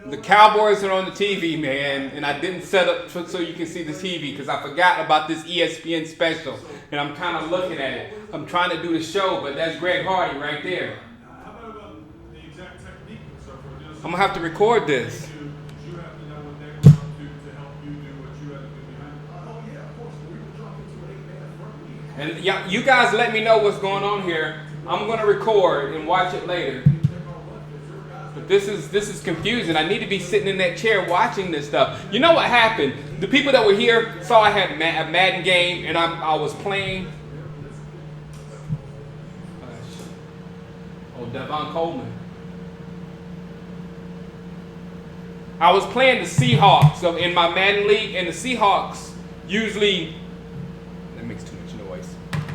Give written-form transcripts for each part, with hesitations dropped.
The Cowboys are on the TV, man, and I didn't set up so you can see the TV because I forgot about this ESPN special, and I'm kind of looking at it. I'm trying to do the show, but that's Greg Hardy right there. I'm gonna have to record this. And yeah, you guys let me know what's going on here. I'm gonna record and watch it later. But this is confusing. I need to be sitting in that chair watching this stuff. You know what happened? The people that were here saw I had a Madden game and I was playing. Oh, Devon Coleman. I was playing the Seahawks in my Madden league, and the Seahawks usually, that makes too much noise.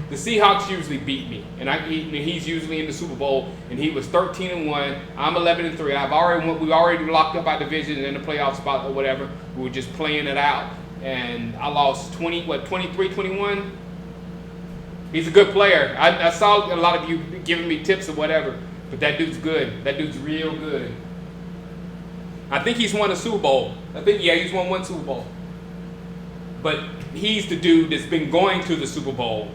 The Seahawks usually beat me, and he's usually in the Super Bowl, and he was 13-1. I'm 11-3. We already locked up our division in the playoff spot or whatever. We were just playing it out, and I lost 23-21. He's a good player. I saw a lot of you giving me tips or whatever, but that dude's good. That dude's real good. I think he's won a Super Bowl. He's won one Super Bowl. But he's the dude that's been going to the Super Bowl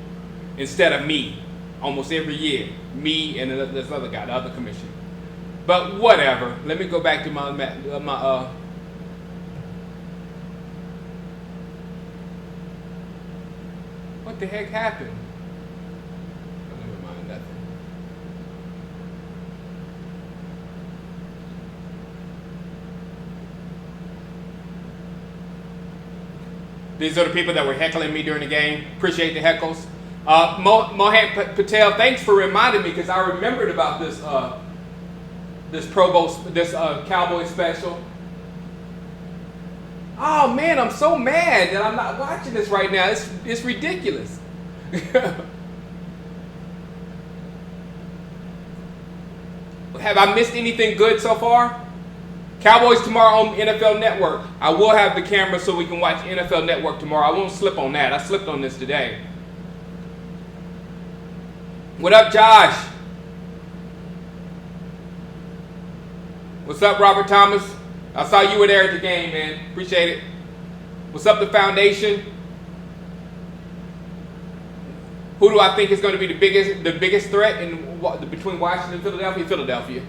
instead of me almost every year. Me and this other guy, the other commissioner. But whatever. Let me go back to my what the heck happened? Never mind that. These are the people that were heckling me during the game. Appreciate the heckles. Mohan Patel, thanks for reminding me because I remembered about this Pro Bowl, this Cowboys special. Oh man, I'm so mad that I'm not watching this right now. It's ridiculous. Have I missed anything good so far? Cowboys tomorrow on NFL Network. I will have the camera so we can watch NFL Network tomorrow. I won't slip on that. I slipped on this today. What up, Josh? What's up, Robert Thomas? I saw you were there at the game, man. Appreciate it. What's up, the foundation? Who do I think is going to be the biggest threat between Washington and Philadelphia? Philadelphia.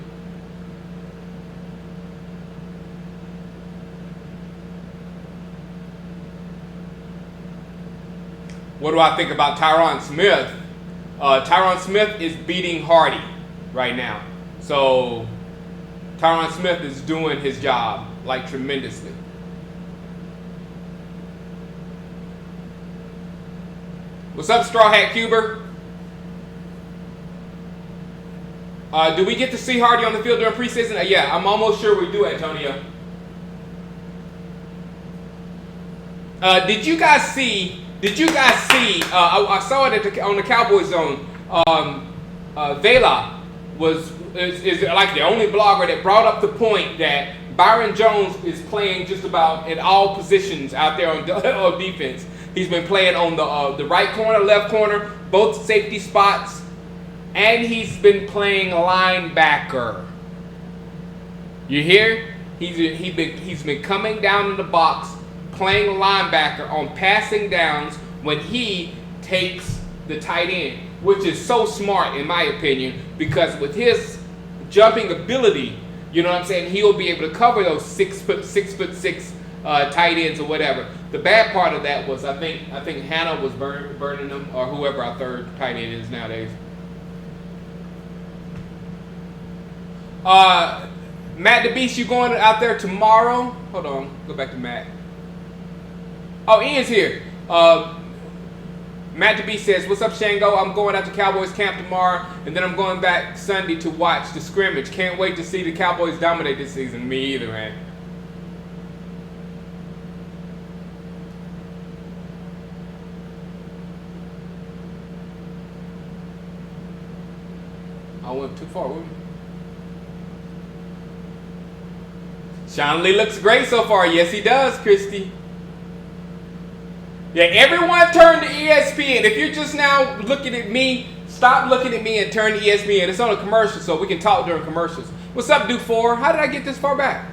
What do I think about Tyron Smith? Tyron Smith is beating Hardy right now. So Tyron Smith is doing his job like tremendously. What's up, Straw Hat Cuber? Do we get to see Hardy on the field during preseason? Yeah, I'm almost sure we do, Antonio. Did you guys see? I saw it on the Cowboys Zone. Vela is like the only blogger that brought up the point that Byron Jones is playing just about at all positions out there on defense. He's been playing on the right corner, left corner, both safety spots, and he's been playing linebacker. You hear? He's been coming down in the box, playing linebacker on passing downs when he takes the tight end, which is so smart in my opinion, because with his jumping ability, you know what I'm saying, he'll be able to cover those 6'6" tight ends or whatever. The bad part of that was I think Hannah was burning them, or whoever our third tight end is nowadays. Matt the Beast, you going out there tomorrow? Hold on, go back to Matt. Oh, Ian's here. Matt the Beast says, what's up, Shango? I'm going out to Cowboys camp tomorrow, and then I'm going back Sunday to watch the scrimmage. Can't wait to see the Cowboys dominate this season. Me either, man. I went too far, wouldn't I? Sean Lee looks great so far. Yes, he does, Christy. Yeah, everyone turn to ESPN. If you're just now looking at me, stop looking at me and turn to ESPN. It's on a commercial, so we can talk during commercials. What's up, Duke 4? How did I get this far back?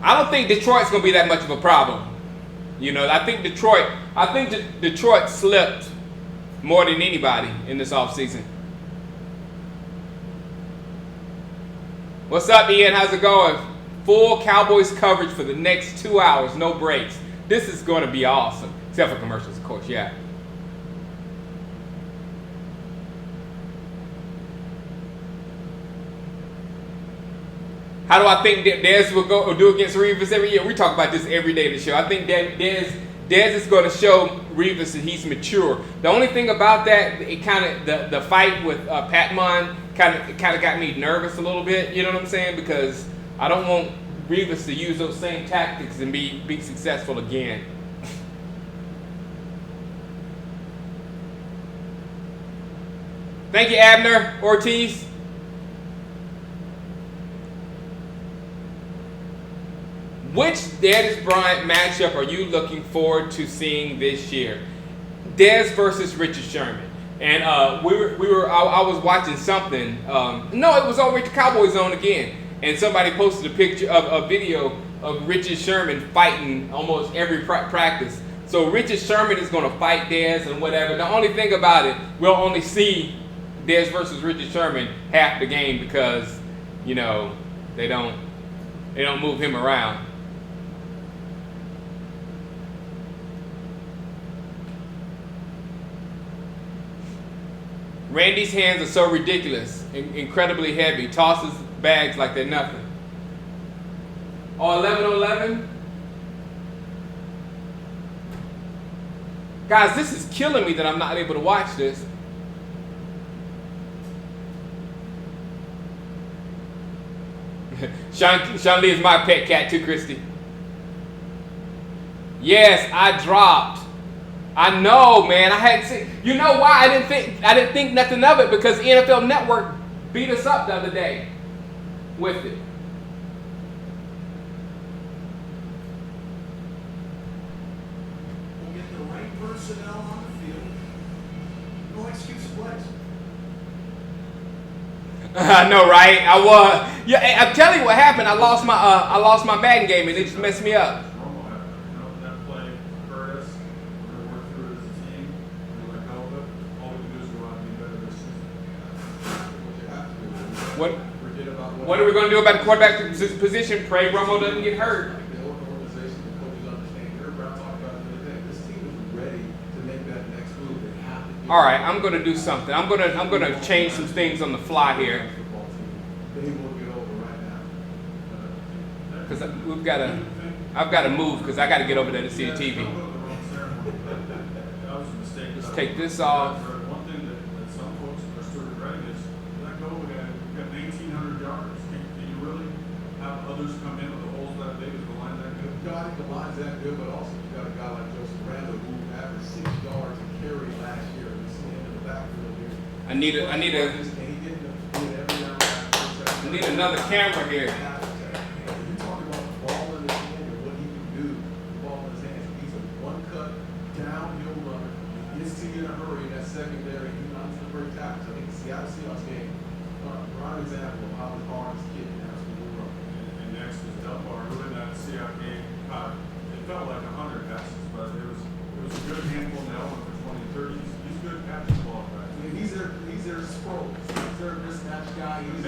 I don't think Detroit's going to be that much of a problem. You know, I think Detroit slipped more than anybody in this offseason. What's up, Ian? How's it going? Full Cowboys coverage for the next 2 hours, no breaks. This is going to be awesome. Except for commercials, of course, yeah. How do I think Dez will go or do against Revis every year? We talk about this every day in the show. I think Dez is going to show Revis that he's mature. The only thing about that, it kind of the fight with Patmon kind of got me nervous a little bit. You know what I'm saying? Because I don't want Revis to use those same tactics and be successful again. Thank you, Abner Ortiz. Which Dez Bryant matchup are you looking forward to seeing this year? Dez versus Richard Sherman. And I was watching something. No, it was over at the Cowboys Zone again. And somebody posted a picture of a video of Richard Sherman fighting almost every practice. So Richard Sherman is going to fight Dez and whatever. The only thing about it, we'll only see Dez versus Richard Sherman half the game because, you know, they don't move him around. Randy's hands are so ridiculous, incredibly heavy. Tosses bags like they're nothing. Oh, 11-11? Guys, this is killing me that I'm not able to watch this. Sean Lee is my pet cat too, Christy. Yes, I dropped. I know, man. I hadn't seen. You know why I didn't think nothing of it? Because NFL Network beat us up the other day with it. We'll get the right personnel on the field. No excuse plays. I know, right? I was. Yeah, I'm telling you what happened. I lost my Madden game and it just messed me up. What are we going to do about the quarterback position? Pray Romo doesn't get hurt. The organization, the coaches understand. You're about to talk about it the other day. This team is ready to make that next move. They have to. All right, I'm going to do something. I'm going to change some things on the fly here. They will get over right now. Because I've got to move because I got to get over there to see the TV. Let's take this off. One thing that some folks are sort of regretting is that goal we got 1,900 yards. Can you really have others come in with the holes that big as the line that good? The line's that good, but also you got a guy like Joseph Randall who averaged 6 yards a carry last year. You see him in the backfield here. I need another camera here. You talk about the ball in his hand and what he can do. The ball in his hands. He's a one-cut downhill runner. He gets to you in a hurry in that secondary. He runs the break tackles. I think the Seattle Seahawks game. Prime example of how hard this kid can absolutely run. And next is Dunbar, really that Seahawks game. It felt like 100 passes, but it was a good handful in the element for 20 and 30. He's good catching the ball back. I mean, he's their scroll. He's their mismatch guy. He's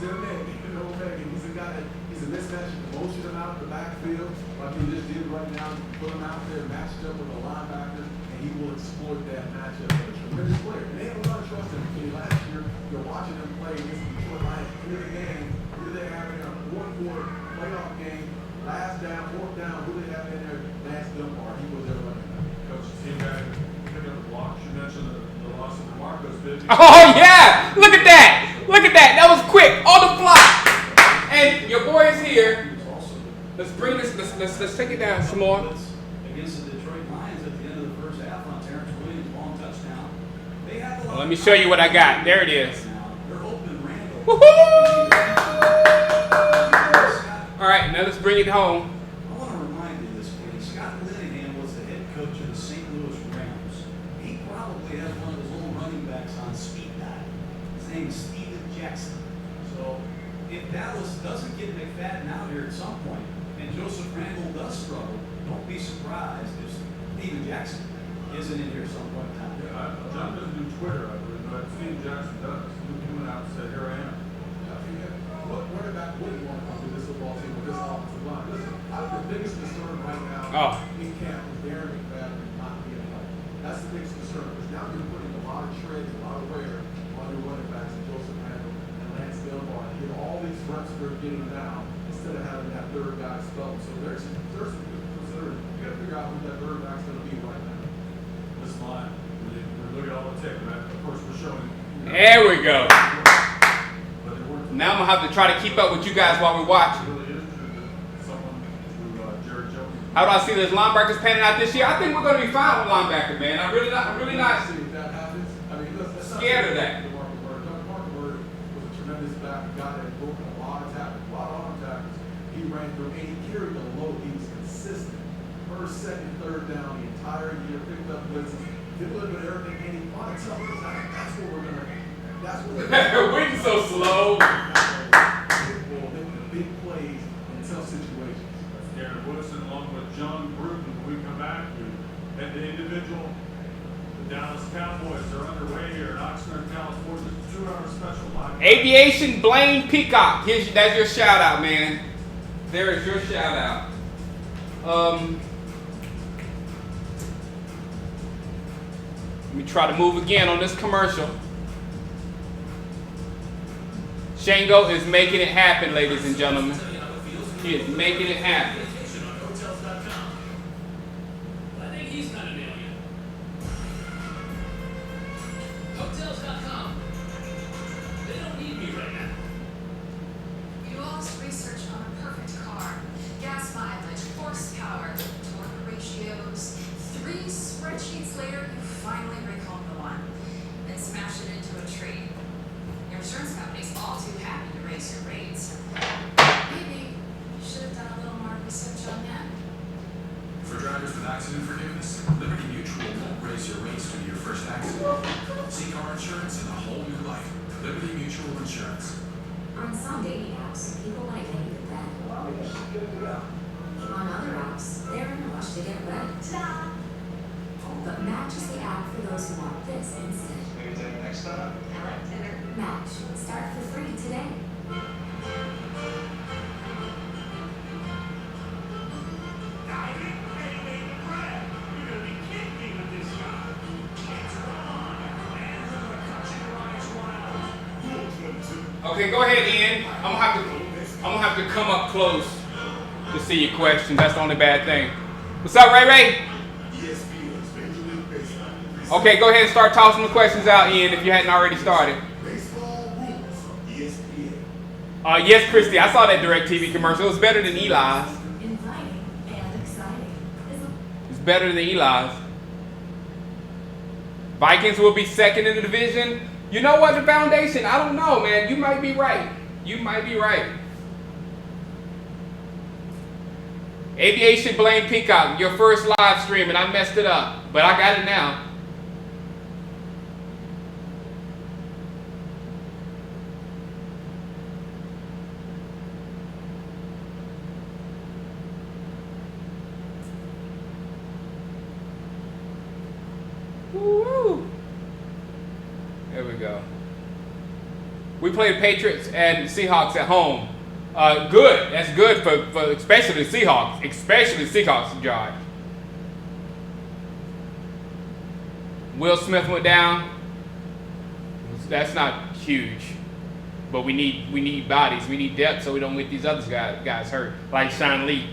their man. You know, he's a guy that he's a mismatch. You can motion him out of the backfield like he just did right now. You can put him out there matched up with a linebacker, and he will exploit that matchup. He's a tremendous player. And they have a lot of trust in him. Last year, you're watching him play against the Detroit Lions in the game. Who do they have in their fourth quarter playoff game? Last down, fourth down. Who do they have in there? Lance Dunbar. He was there running. Coach, team guy picking up the blocks. You mentioned the loss of DeMarco's bid. Oh yeah! Look at that! Look at that! That was quick on the fly. And your boy is here. Let's bring this. Let's take it down some more. Against the Detroit Lions at the end of the first half on Terrence Williams' long touchdown. They have Well, let me show you what I got. There it is. They're open Randall. Woohoo! All right, now let's bring it home. I want to remind you this, please. Scott Linehan was the head coach of the St. Louis Rams. name is Steven Jackson. So if Dallas doesn't get McFadden out here at some point, and Joseph Randle does struggle, don't be surprised if Steven Jackson isn't in here at some point in time. Yeah, John doesn't do Twitter, I believe, but Steve Jackson does. He went out and said, "Here I am." What quarterback wouldn't want to come to this football team with this offensive line? Listen, the biggest concern right now in camp is Darren McFadden not being healthy. That's the biggest concern, because now you're putting a lot of treads, a lot of wear on your running backs and Joseph Randle and Lance Dunbar. And get all these reps they're getting now instead of having that third guy spell. So there's some considering. You got to figure out who that third back's going to be right now. This line, we're looking at all the tape, right? Of course, we're showing. There we go. But it worked. Now I'm gonna have to try to keep up with you guys while we're watching. It really is true that someone through Jared Jones. How do I see those linebackers panning out this year? I think we're gonna be fine with linebacker, man. I'm really not See if that happens. I mean, let's not scared of that. Mark Bird was a tremendous back, a guy that broke a lot of tackles, a lot of arm tackles. He ran through and he carried the load. He was consistent. First, second, third down the entire year. Picked up blitzes, did a little bit of everything. And he wanted something. That's what we're gonna. That's what we're Waiting so slow. big plays in tough situations. That's Darren Woodson along with John Gruden. When we come back, at the individual, the Dallas Cowboys are underway here in Oxnard, California. It's a 2-hour special live. Aviation Blaine Peacock. That's your shout out, man. There is your shout out. Let me try to move again on this commercial. Shango is making it happen, ladies and gentlemen. He is making it happen. I think he's kind of nailing it. Hotels.com. They don't need me right now. You lost research on a perfect car. Gas mileage, horsepower, torque ratios. 3 spreadsheets later, you finally recalled the one. Then smashed it into a tree. Your insurance company's all too happy to raise your rates. Maybe you should have done a little more research on them. For drivers with accident forgiveness, Liberty Mutual won't raise your rates due to your first accident. See car insurance in a whole new light. Liberty Mutual Insurance. On some dating apps, people like getting to bed. On other apps, they're in a rush to get ready. Ta-da! But Match is the app for those who want this instead. Maybe take next time. I like dinner. Match. Start for free today. Okay, go ahead, Ian. I'm gonna have to come up close to see your question. That's the only bad thing. What's up, Ray Ray? Okay, go ahead and start tossing the questions out, Ian, if you hadn't already started. Baseball rules, ESPN. Yes, Christy, I saw that DirecTV commercial. It was better than Eli's. Inviting and exciting. It's better than Eli's. Vikings will be second in the division. You know what, the foundation? I don't know, man. You might be right. You might be right. Aviation Blaine Peacock, your first live stream, and I messed it up. But I got it now. Woo! There we go. We played Patriots and Seahawks at home. Good. That's good for especially the Seahawks. Especially the Seahawks, Josh. Will Smith went down. That's not huge. But we need bodies. We need depth so we don't get these other guys hurt. Like Sean Lee.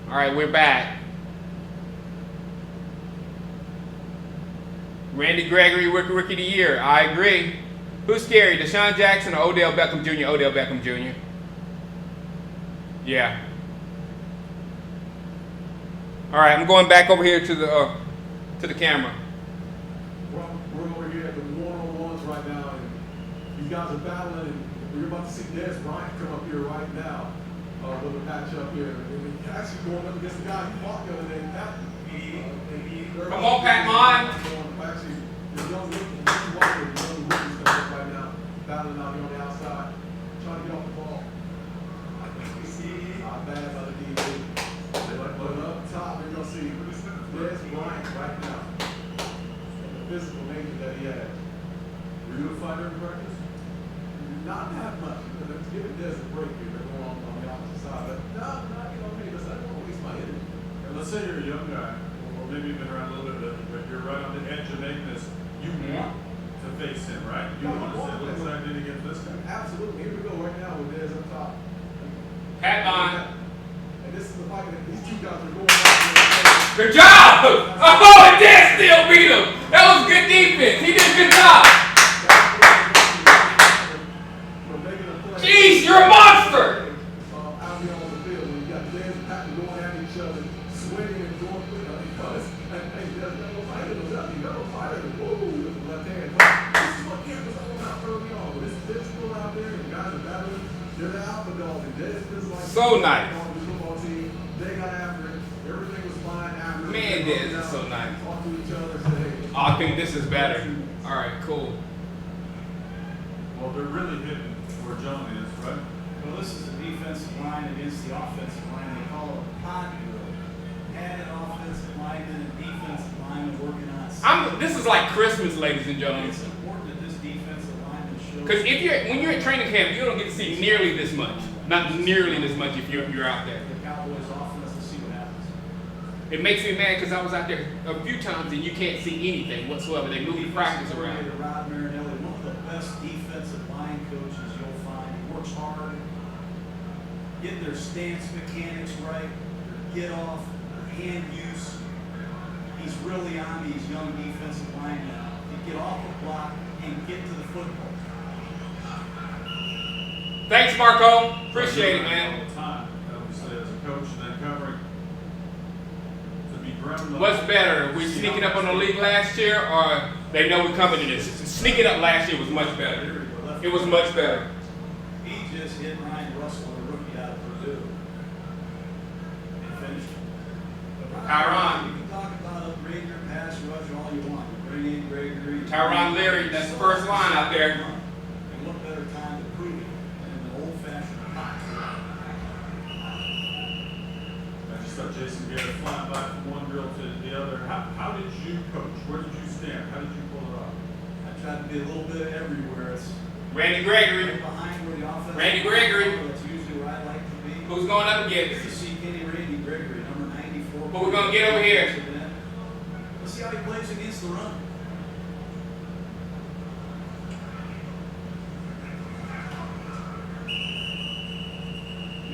All right, we're back. Randy Gregory, Rookie of the Year. I agree. Who's scary, Deshaun Jackson or Odell Beckham Jr.? Odell Beckham Jr. Yeah. All right, I'm going back over here to the camera. We're over here at the one-on-ones right now, and these guys are battling, and we're about to see Des Bryant come up here right now with a match up here. And he's actually going up against the guy he fought the other day, Pat. Come on, Pat Mon. Actually physical nature that he has. Were you a fighter in practice? Not that much. Let's give it a break here. They're going on the opposite side. But no, not, you know, hey, listen, I don't want to waste my energy. And let's say you're a young guy, or maybe you've been around a little bit, but you're right on the edge of making this. You want to face him, right? You want to say, look what I did against this guy. Absolutely. Here we go right now with Dez up top. Hat on. And this is the fight that these two guys are going out. Good job! Oh, and Dan still beat him. That was good defense. He did a good job. Jeez, you're a monster. Out here on the field, when you got Dez and Patrick going at each other, swinging and going because hey, there's no fighter, there's nothing, no fighter. Woo, with the left hand. This is what camp was all about early on. This is physical out there, and the guys are battling. They're the alpha dog, and Dez is like So nice. on the football team. They got after it. Everything was fine after it. Man, Dez is so nice. Talk to each other, say, hey, Oh, I think this is better. All right, cool. Well, they're really hitting where John is, right? Well, this is a defensive line against the offensive line. They call it a pod drill. Added offensive lineman and defensive lineman working on. This is like Christmas, ladies and gentlemen. It's important that this defensive lineman shows. Because when you're at training camp, you don't get to see nearly this much. Not nearly this much if you're out there. The Cowboys offense to see what happens. It makes me mad because I was out there a few times and you can't see anything whatsoever. They move the practice around. Rod Marinelli, one of the best defensive line coaches you'll find. He works hard, getting their stance mechanics right, their get off, their hand use. He's really on these young defensive linemen to get off the block and get to the football. Thanks, Marco. Appreciate it, man. All the time, obviously, as a coach and then covering. To be ground. What's better? We sneaking up on the league last year, or they know we're coming to this? Sneaking up last year was much better. It was much better. He just hit Ryan Russell, a rookie out of Purdue, and finished him. Tyron. You can talk about upgrading your pass rush all you want. You bring in Gregory. Tyron Leary, that's the first line out there. And what better time to prove it than in the old-fashioned box? I just saw Jason Garrett flying by from one drill to the other. How did you coach? Where did you stand? How did you pull it off? I tried to be a little bit everywhere. It's Randy Gregory. right behind where the offense. Randy Gregory. That's usually where I like to be. Who's going up You against? see Kenny Randy Gregory, number 94. Who we gonna get over here? Let's see how he plays against the run.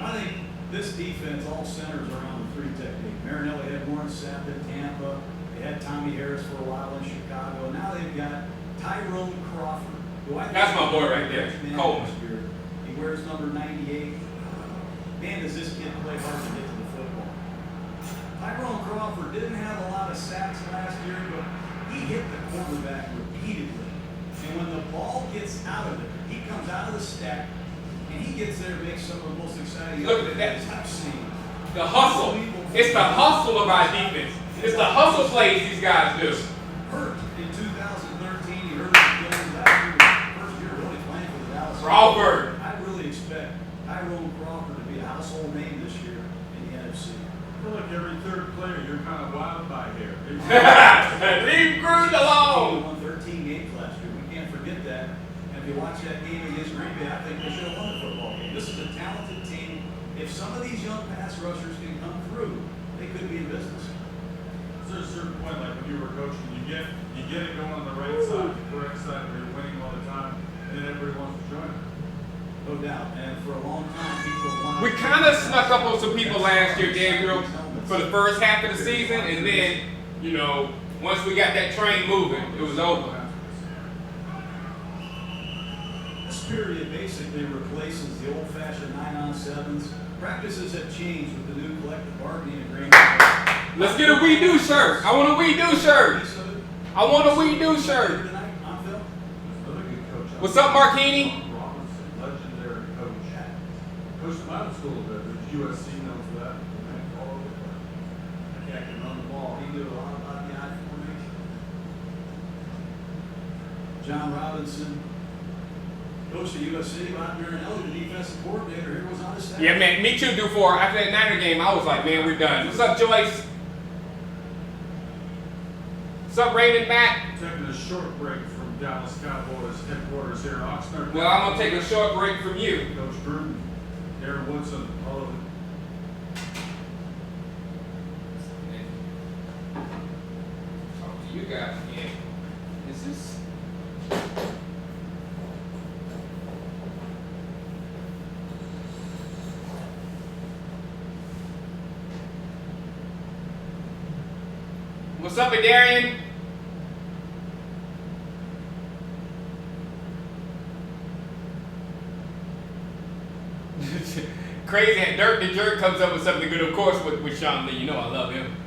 I think this defense all centers around the three technique. Marinelli had Warren Sapp in Tampa. They had Tommy Harris for a while in Chicago. Now they've got Tyrone Crawford. Who I think That's my boy right there, man Coleman. this year. He wears number 98. Man, does this kid play hard to get to the football. Tyrone Crawford didn't have a lot of sacks last year, but he hit the quarterback repeatedly. And when the ball gets out of it, he comes out of the stack, and he gets there and makes some of the most exciting Look at that. I've seen. The hustle. It's the hustle of our defense. It's the hustle plays these guys do. Hurt in 2013, he hurt his Jones last year, first year really playing for the Dallas. Crawford. I really expect Tyrone Crawford to be a household name this year in the NFC. I feel like every third player you're kind of wild by here. Leave Gruden He alone. won 13 games last year. We can't forget that. And if you watch that game against Green Bay, I think they should have won the football game. This is a talented team. If some of these young pass rushers can come through, they could be in business. Is there a certain point, like when you were coaching, you get it going on the right side, the correct side, where you're winning all the time, and then everybody wants to join it? No doubt. And for a long time, people want. We kind of snuck up on some people last year, Gabriel, for the first half of the season, and then, once we got that train moving, it was over. This period basically replaces the old-fashioned 9-on-7s. Practices have changed with the new collective bargaining agreement. Let's get a We Do shirt. I want a We Do shirt. Piece of it. I want a We Do shirt. Tonight, on Phil. Another good coach. What's up, Marquini? Robinson, legendary coach. Coached him out of school a bit. There's USC known for that. All over the place. That guy can run the ball. He knew a lot about the I formation. John Robinson, coach at USC, Rod Marinelli, the defensive coordinator, here was on his staff. Yeah, man, me too, Dufour. After that Niner game, I was like, man, we're done. What's up, Joyce? What's up, Raymond Matt? Taking a short break from Dallas Cowboys headquarters here in Oxnard. Well, I'm gonna take a short break from you. Coach Gruden, Darren Woodson, all of it. Talk to you guys again. Is this? What's up, Darian? Crazy. Dirk the Jerk comes up with something good, of course, with Sean Lee. You know I love him.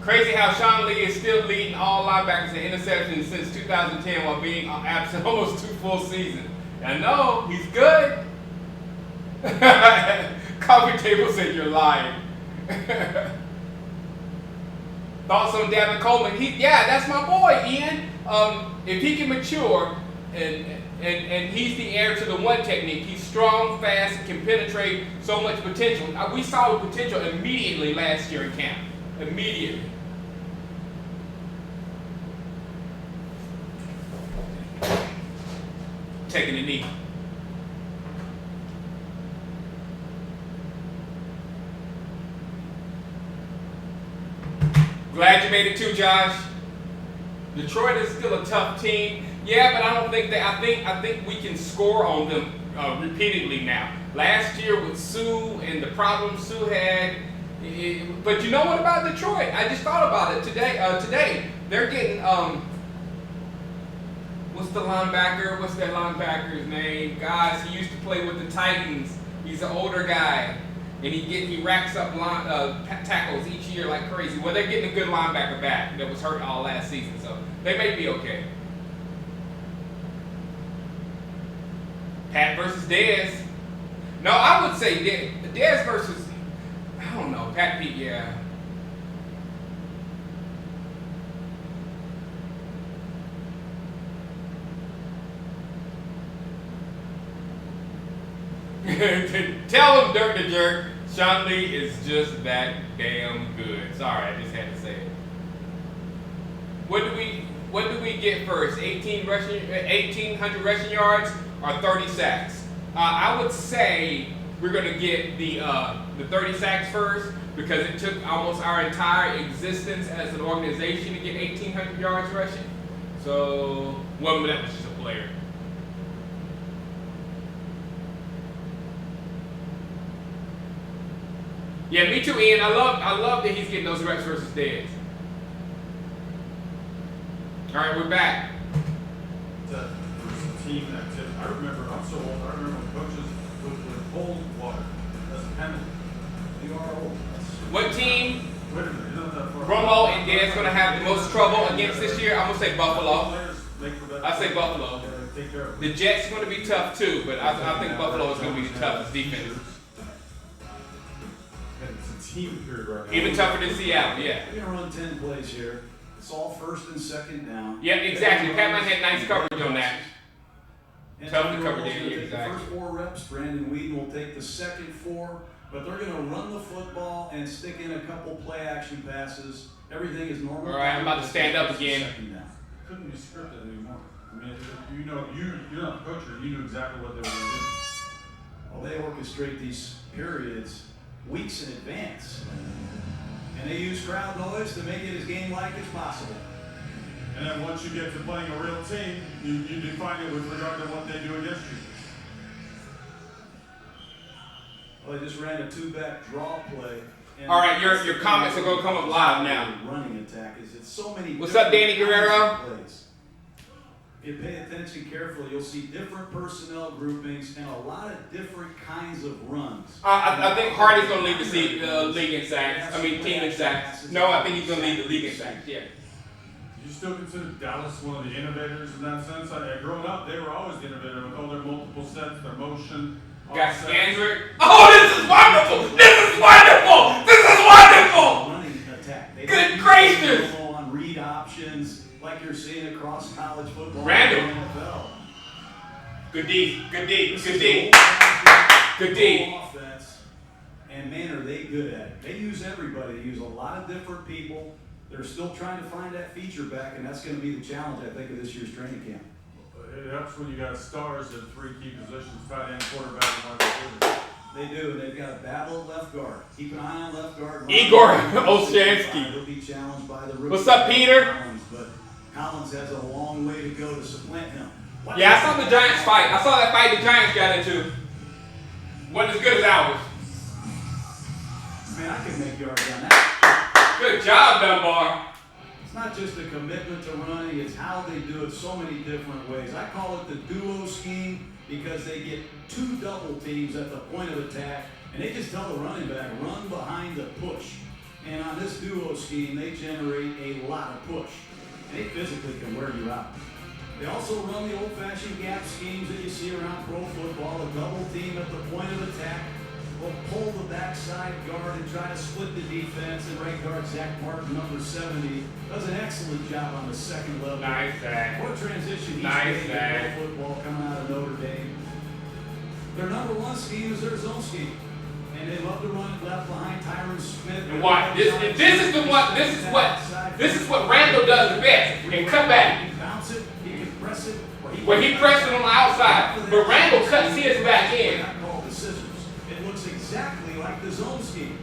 Crazy how Sean Lee is still leading all linebackers in interceptions since 2010 while being absent almost 2 full seasons. I know, he's good. Coffee table said you're lying. Thoughts on Davin Coleman? Yeah, that's my boy, Ian. If he can mature, and he's the heir to the one technique. He's strong, fast, can penetrate so much potential. We saw the potential immediately last year in camp. Immediately. Taking a knee. Glad you made it too, Josh. Detroit is still a tough team. Yeah, but I don't think that. I think we can score on them repeatedly now. Last year with Sue and the problems Sue had. But you know what about Detroit? I just thought about it today. Today they're getting what's the linebacker? What's that linebacker's name? Guys, he used to play with the Titans. He's an older guy. And he racks up tackles each year like crazy. Well, they're getting a good linebacker back that was hurt all last season, so they may be okay. Pat versus Dez. No, I would say Dez versus, I don't know, Pat Pete, yeah. Tell him, Dirk the Jerk, Sean Lee is just that damn good. Sorry, I just had to say it. What do we get first? 1,800 rushing yards or 30 sacks? I would say we're gonna get the 30 sacks first because it took almost our entire existence as an organization to get 1,800 yards rushing. So, well, that was just a player. Yeah, me too, Ian. I love that he's getting those reps versus Dez. All right, we're back. That was a team that I remember. I'm so old. I remember when coaches would hold water as a penalty. You are old. What team? Wait a minute, you're not that far. Romo and Dez going to have the most trouble against this year? I'm going to say Buffalo. I say Buffalo. The Jets are going to be tough too, but I think Buffalo is going to be the toughest defense. It's a team period right now. Even tougher than Seattle, yeah. We're going to run 10 plays here. It's all first and second down. Yeah, exactly. Patman had nice coverage on that. And Tough to Tony cover Romo's there, gonna take exactly. the first 4 reps. Brandon Whedon will take the second 4. But they're going to run the football and stick in a couple play action passes. Everything is normal. All right, I'm about to stand up again. Second down. Couldn't be scripted anymore. I mean, you're not a coach, you knew exactly what they were going to do. Well, they orchestrate these periods weeks in advance. And they use crowd noise to make it as game-like as possible. And then once you get to playing a real team, you define it with regard to what they do against you. Well, they just ran a 2-back draw play. All right, your comments are going to come up live now. Running attack is it's so many. What's up, Danny Guerrero? Plays. If you pay attention carefully, you'll see different personnel groupings and a lot of different kinds of runs. I think Hardy's going to lead the league in sacks. I mean, team in sacks. No, I think he's going to lead the league in sacks. Yeah. Do you still consider Dallas one of the innovators in that sense? Growing up, they were always the innovator with all their multiple sets, their motion. Got Scandrick. Oh, this is wonderful! This is wonderful! This is wonderful! Running attack. They Good don't gracious! go on read options like you're seeing across college football. Randall. And the NFL. Good D. Good D. This Good is D. a Good D. offense, and man, are they good at it. They use everybody. They use a lot of different people. they're still trying to find that feature back, and that's going to be the challenge, I think, of this year's training camp. It helps when you got stars in 3 key positions, tight end, quarterback, and wide receiver. They do, and they've got a battle at left guard. Keep an eye on left guard. Igor Olshansky. He'll be challenged by the rookie. What's up, Peter? Collins, but Collins has a long way to go to supplant him. Yeah, I saw the Giants fight. I saw that fight the Giants got into. Wasn't as good as ours. Man, I can make yards on that. Good job, Dunbar. It's not just a commitment to running, it's how they do it so many different ways. I call it the duo scheme because they get 2 double teams at the point of attack, and they just tell the running back, run behind the push. And on this duo scheme, they generate a lot of push. And they physically can wear you out. They also run the old-fashioned gap schemes that you see around pro football, a double team at the point of attack. Will pull the backside guard and try to split the defense. And right guard Zach Martin, number 70, does an excellent job on the second level. Nice, Zach. What a transition he's Nice, made Zach. in football coming out of Notre Dame. Their number 1 scheme is their zone scheme. And they love to run it left behind Tyron Smith. And watch, this is what Randall does best. And come back. He can bounce it, he can press it. When he pressed it on the outside, but Randall cuts his back in. Called the scissors. It looks exactly like the zone scheme.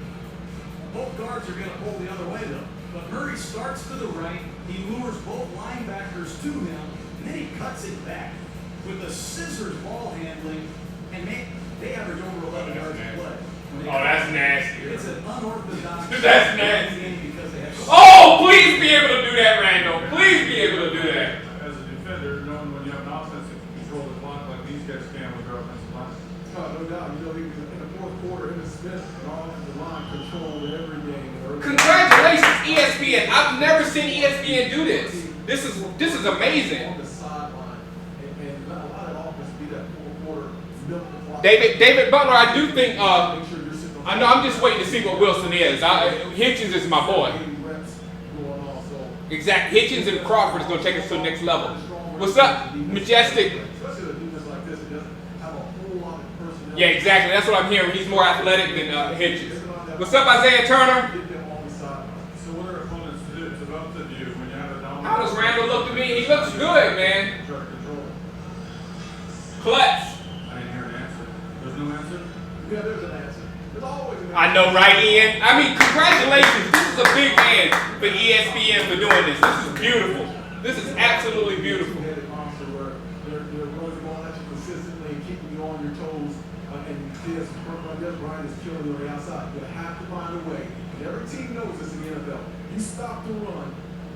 Both guards are going to pull the other way though. But Murray starts to the right, he lures both linebackers to him, and then he cuts it back with the scissors ball handling, and they average over 11 yards a play. Oh, that's nasty. It's an unorthodox. That's nasty. Because they have Oh, please be able to do that, Randall. Please be able to do that. As a defender, knowing when you have an offense that can control the clock like these guys can with their offensive line. No doubt. You know, he was in the fourth quarter, him and Smith and all the line controlled every game. Congratulations, ESPN. I've never seen ESPN do this. This is amazing. On the sideline, and a lot of offense be that fourth quarter milk the clock. David Butler, I do think. Make sure you're sitting on I know. I'm just waiting to see what Wilson is. Hitchens is my boy. 80 reps going on, so. Exact. Hitchens and Crawford is going to take us to the next level. What's up, Majestic? Especially a defense like this, it doesn't have a whole lot of personnel. Yeah, exactly. That's what I'm hearing. He's more athletic than Hitchens. What's up, Isaiah Turner? Get them on the sideline. So what are opponents to do? It's about to do when you have a dominant. How does Randall look to me? He looks good, man. Try to control it. Clutch. I didn't hear an answer. There's no answer? Yeah, there's an answer. There's always an answer. I know, right, Ian? I mean, congratulations. This is a big man for ESPN for doing this. This is beautiful. This is absolutely beautiful. Two-headed monster where they're running the ball at you consistently and keeping you on your toes. And this Brian is killing you on the outside. You're going to have to find a way. And every team knows this in the NFL. You stop the run,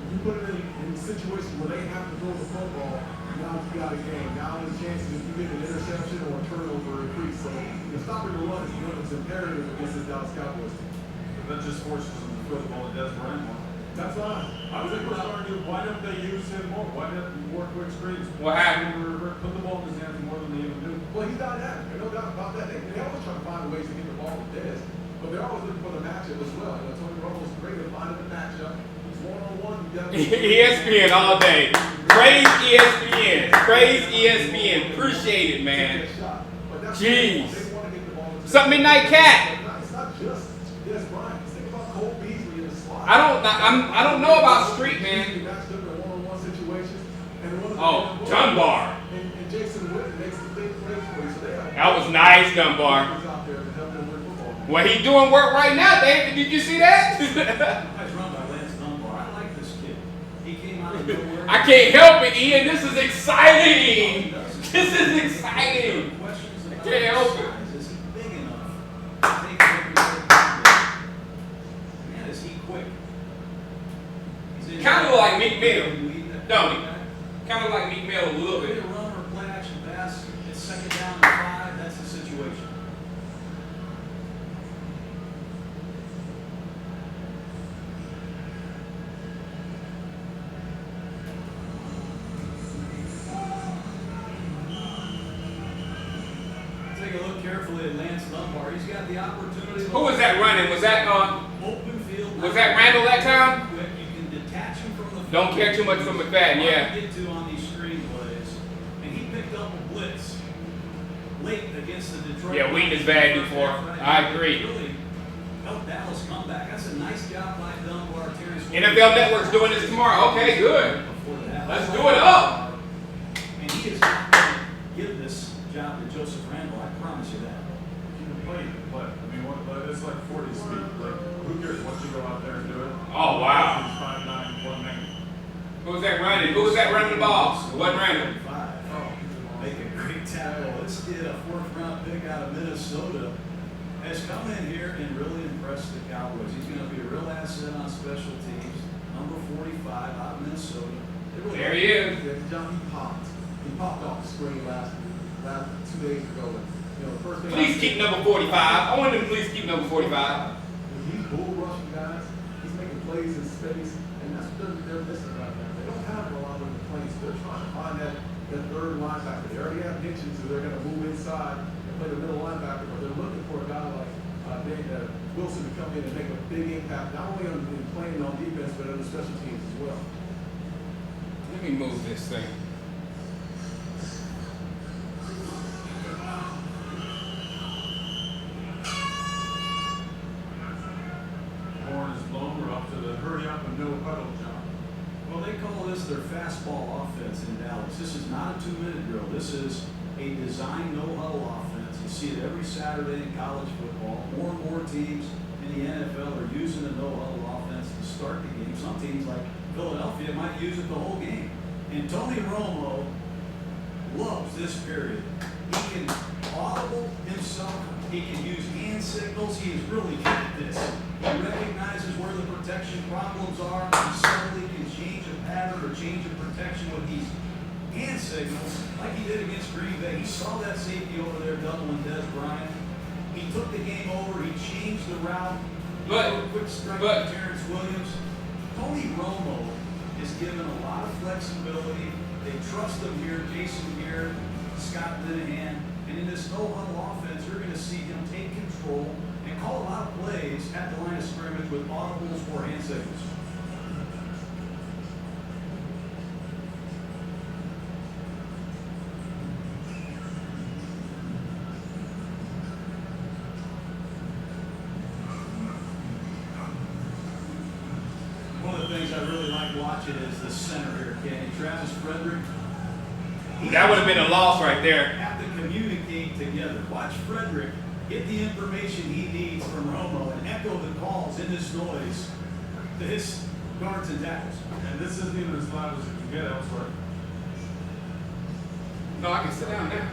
you put it in situations where they have to throw the football, now you got a game. Now there's chances if you get an interception or a turnover increase. So stopping the run is imperative against the Dallas Cowboys team. But that just forces them to throw the ball to Des Bryant more. That's fine. I was thinking about you, why don't they use him more? Why don't you work quick screens? What happened? Put the ball in his hands more than they even do. Well, he's not that. There's no doubt about that. They always try to find ways to get the ball to Dez, but they're always looking for the matchup as well. You know, Tony Romo's great at finding the matchup. He's one-on-one. ESPN all day. Praise ESPN. Praise ESPN. Appreciate it, man. Jeez. What's up, Midnight Cat? It's not just Dez Bryant. Think about Cole Beasley in the slot. I don't know about Street, man. Oh, Dunbar. And Jason Witten makes the big plays for you. So they have That was nice, Dunbar. out there to help them win football. Well, he's doing work right now, David. Did you see that? Nice run by Lance Dunbar. I like this kid. He came out of nowhere. I can't help it, Ian. This is exciting. This is exciting. Questions about Can't help it. size. Is he big enough to take every man, is he quick? Kind of like Meek Mill, don't he? Kind of like Meek Mill a little Ready bit. to run or play action pass. It's second down and 5. That's the situation. Take a look carefully at Lance Dunbar. He's got the opportunity. Who was that running? Was that Open field. was that Randall that time? Quick, you can detach him from the Don't field. care too much from McFadden, yeah. Hard to get to on these screen plays. And he picked up a blitz late against the Detroit. Yeah, Wheaton is bad before. I agree. Really help Dallas come back. That's a nice job by Dunbar. NFL Network's doing this tomorrow. Okay, good. Let's do it up. And he is not going to give this job to Joseph Randall. I promise you that. You can play, but I mean, it's like 40 speed. Like, who cares once you go out there and do it? Oh, wow. He's 5'9", 190. Who was that running? Who was that running the ball? It wasn't Randall. Make a great tackle. This kid, a 4th-round pick out of Minnesota, has come in here and really impressed the Cowboys. He's going to be a real asset on special teams. Number 45 out of Minnesota. There he is. John, he popped off the screen last 2 days ago. And, you know, the first thing Please keep number 45. I want him to please keep number 45. He's bull rushing guys. He's making plays in space, and that's what they're missing right now. They don't have a lot of the plays. They're trying to find that third linebacker. They already have Hitchens, so they're going to move inside and play the middle linebacker, but they're looking for a guy like Wilson to come in and make a big impact, not only on playing on defense, but on the special teams as well. Let me move this thing. Horn is blown. We're off to the hurry up and no huddle, John. Well, they call this their fastball offense in Dallas. This is not a 2-minute drill. This is a design no-huddle offense. You see it every Saturday in college football. More and more teams in the NFL are using the no-huddle offense to start the game. Some teams like Philadelphia might use it the whole game. And Tony Romo loves this period. He can audible himself. He can use hand signals. He is really good at this. He recognizes where the protection problems are. He suddenly can change a pattern or change a protection with these hand signals, like he did against Green Bay. He saw that safety over there doubling Des Bryant. He took the game over. He changed the route. Quick strike to Terrence Williams. Tony Romo is given a lot of flexibility. They trust him here. Jason Garrett, Scott Linehan. And in this no-huddle offense, you're going to see him take control and call a lot of plays at the line of scrimmage with audibles or hand signals. One of the things I really like watching is the center here, Kenny. Travis Frederick. That would have been a loss right there. Have to communicate together. Watch Frederick get the information he needs from Romo and echo the calls in this noise to his guards and tackles. And this isn't even as loud as it can get elsewhere. No, I can sit down now.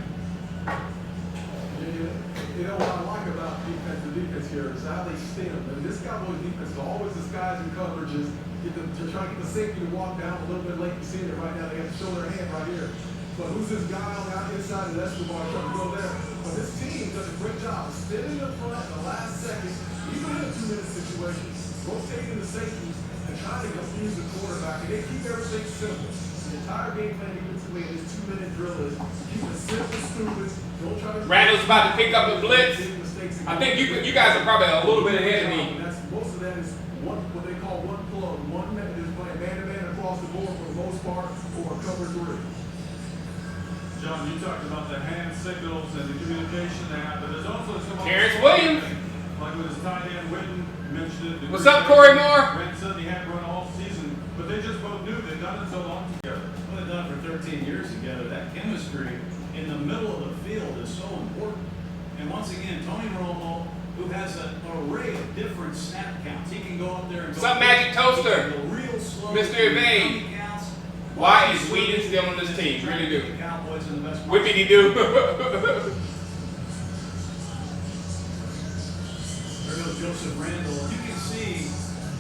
You know what I like about the defense here is how they stem. And this Cowboys defense is always disguising coverages. To try to get the safety to walk down a little bit late. You see it right now. They have to show their hand right here. But who's this guy on the inside of Escobar trying to go there? But this team does a great job of spinning up front in the last second, even in a 2-minute situation, rotating the safeties and trying to confuse the quarterback. And they keep everything simple. The entire game plan defensively in this 2-minute drill is keep it simple, stupid. Don't try to. Randall's about to pick up a blitz. I think you guys are probably a little bit ahead of me. Most of that is what they call one plug. One man is playing man-to-man across the board for the most part, or cover 3. John, you talked about the hand signals and the communication they have, but there's also some Terrence Williams. Like with his tight end Witten, you mentioned it. What's up, Corey Moore? Grant said he hadn't run all season, but they just both knew they'd done it so long together. Well, they've done it for 13 years together. That chemistry in the middle of the field is so important. And once again, Tony Romo, who has an array of different snap counts. He can go up there and go. What's up, Magic Toaster? Real slow. Mr. Evade. Why is Whedon still on this team? Really do. Whippity do. There goes Joseph Randall. You can see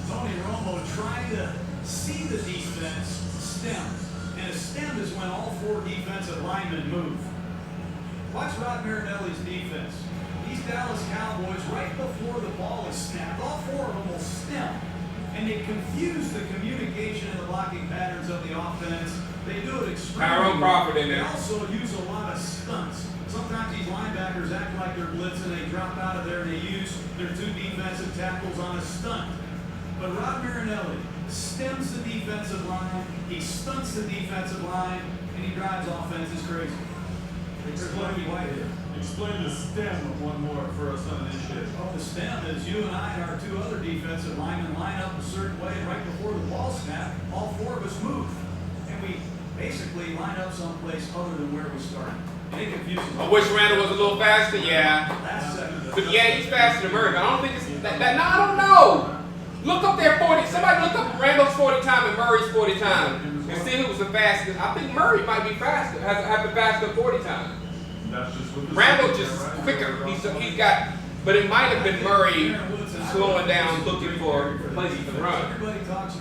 Tony Romo trying to see the defense stem. And a stem is when all 4 defensive linemen move. Watch Rod Marinelli's defense. These Dallas Cowboys, right before the ball is snapped, all 4 of them will stem. And they confuse the communication and the blocking patterns of the offense. They do it extremely Tyrone Crawford in there. They also use a lot of stunts. Sometimes these linebackers act like they're blitzing. They drop out of there and they use their 2 defensive tackles on a stunt. But Rod Marinelli stems the defensive line. He stunts the defensive line. And he drives offenses crazy. There's Lucky Whitehead. Explain the stem one more for us uninitiated. Well, the stem is you and I and our two other defensive linemen line up a certain way, and right before the ball snap, all four of us move. And we basically line up someplace other than where we started. And it confuses us. I wish Randall was a little faster, yeah. Last second. But yeah, he's faster than Murray, but I don't think it's that no, I don't know. Look up their 40. Somebody look up Randall's 40 time and Murray's 40 time and see who was the fastest. I think Murray might be faster, have the faster 40 time. That's just what the Randall second just there, right? quicker. He's got, but it might have been Murray slowing down, looking for places to run.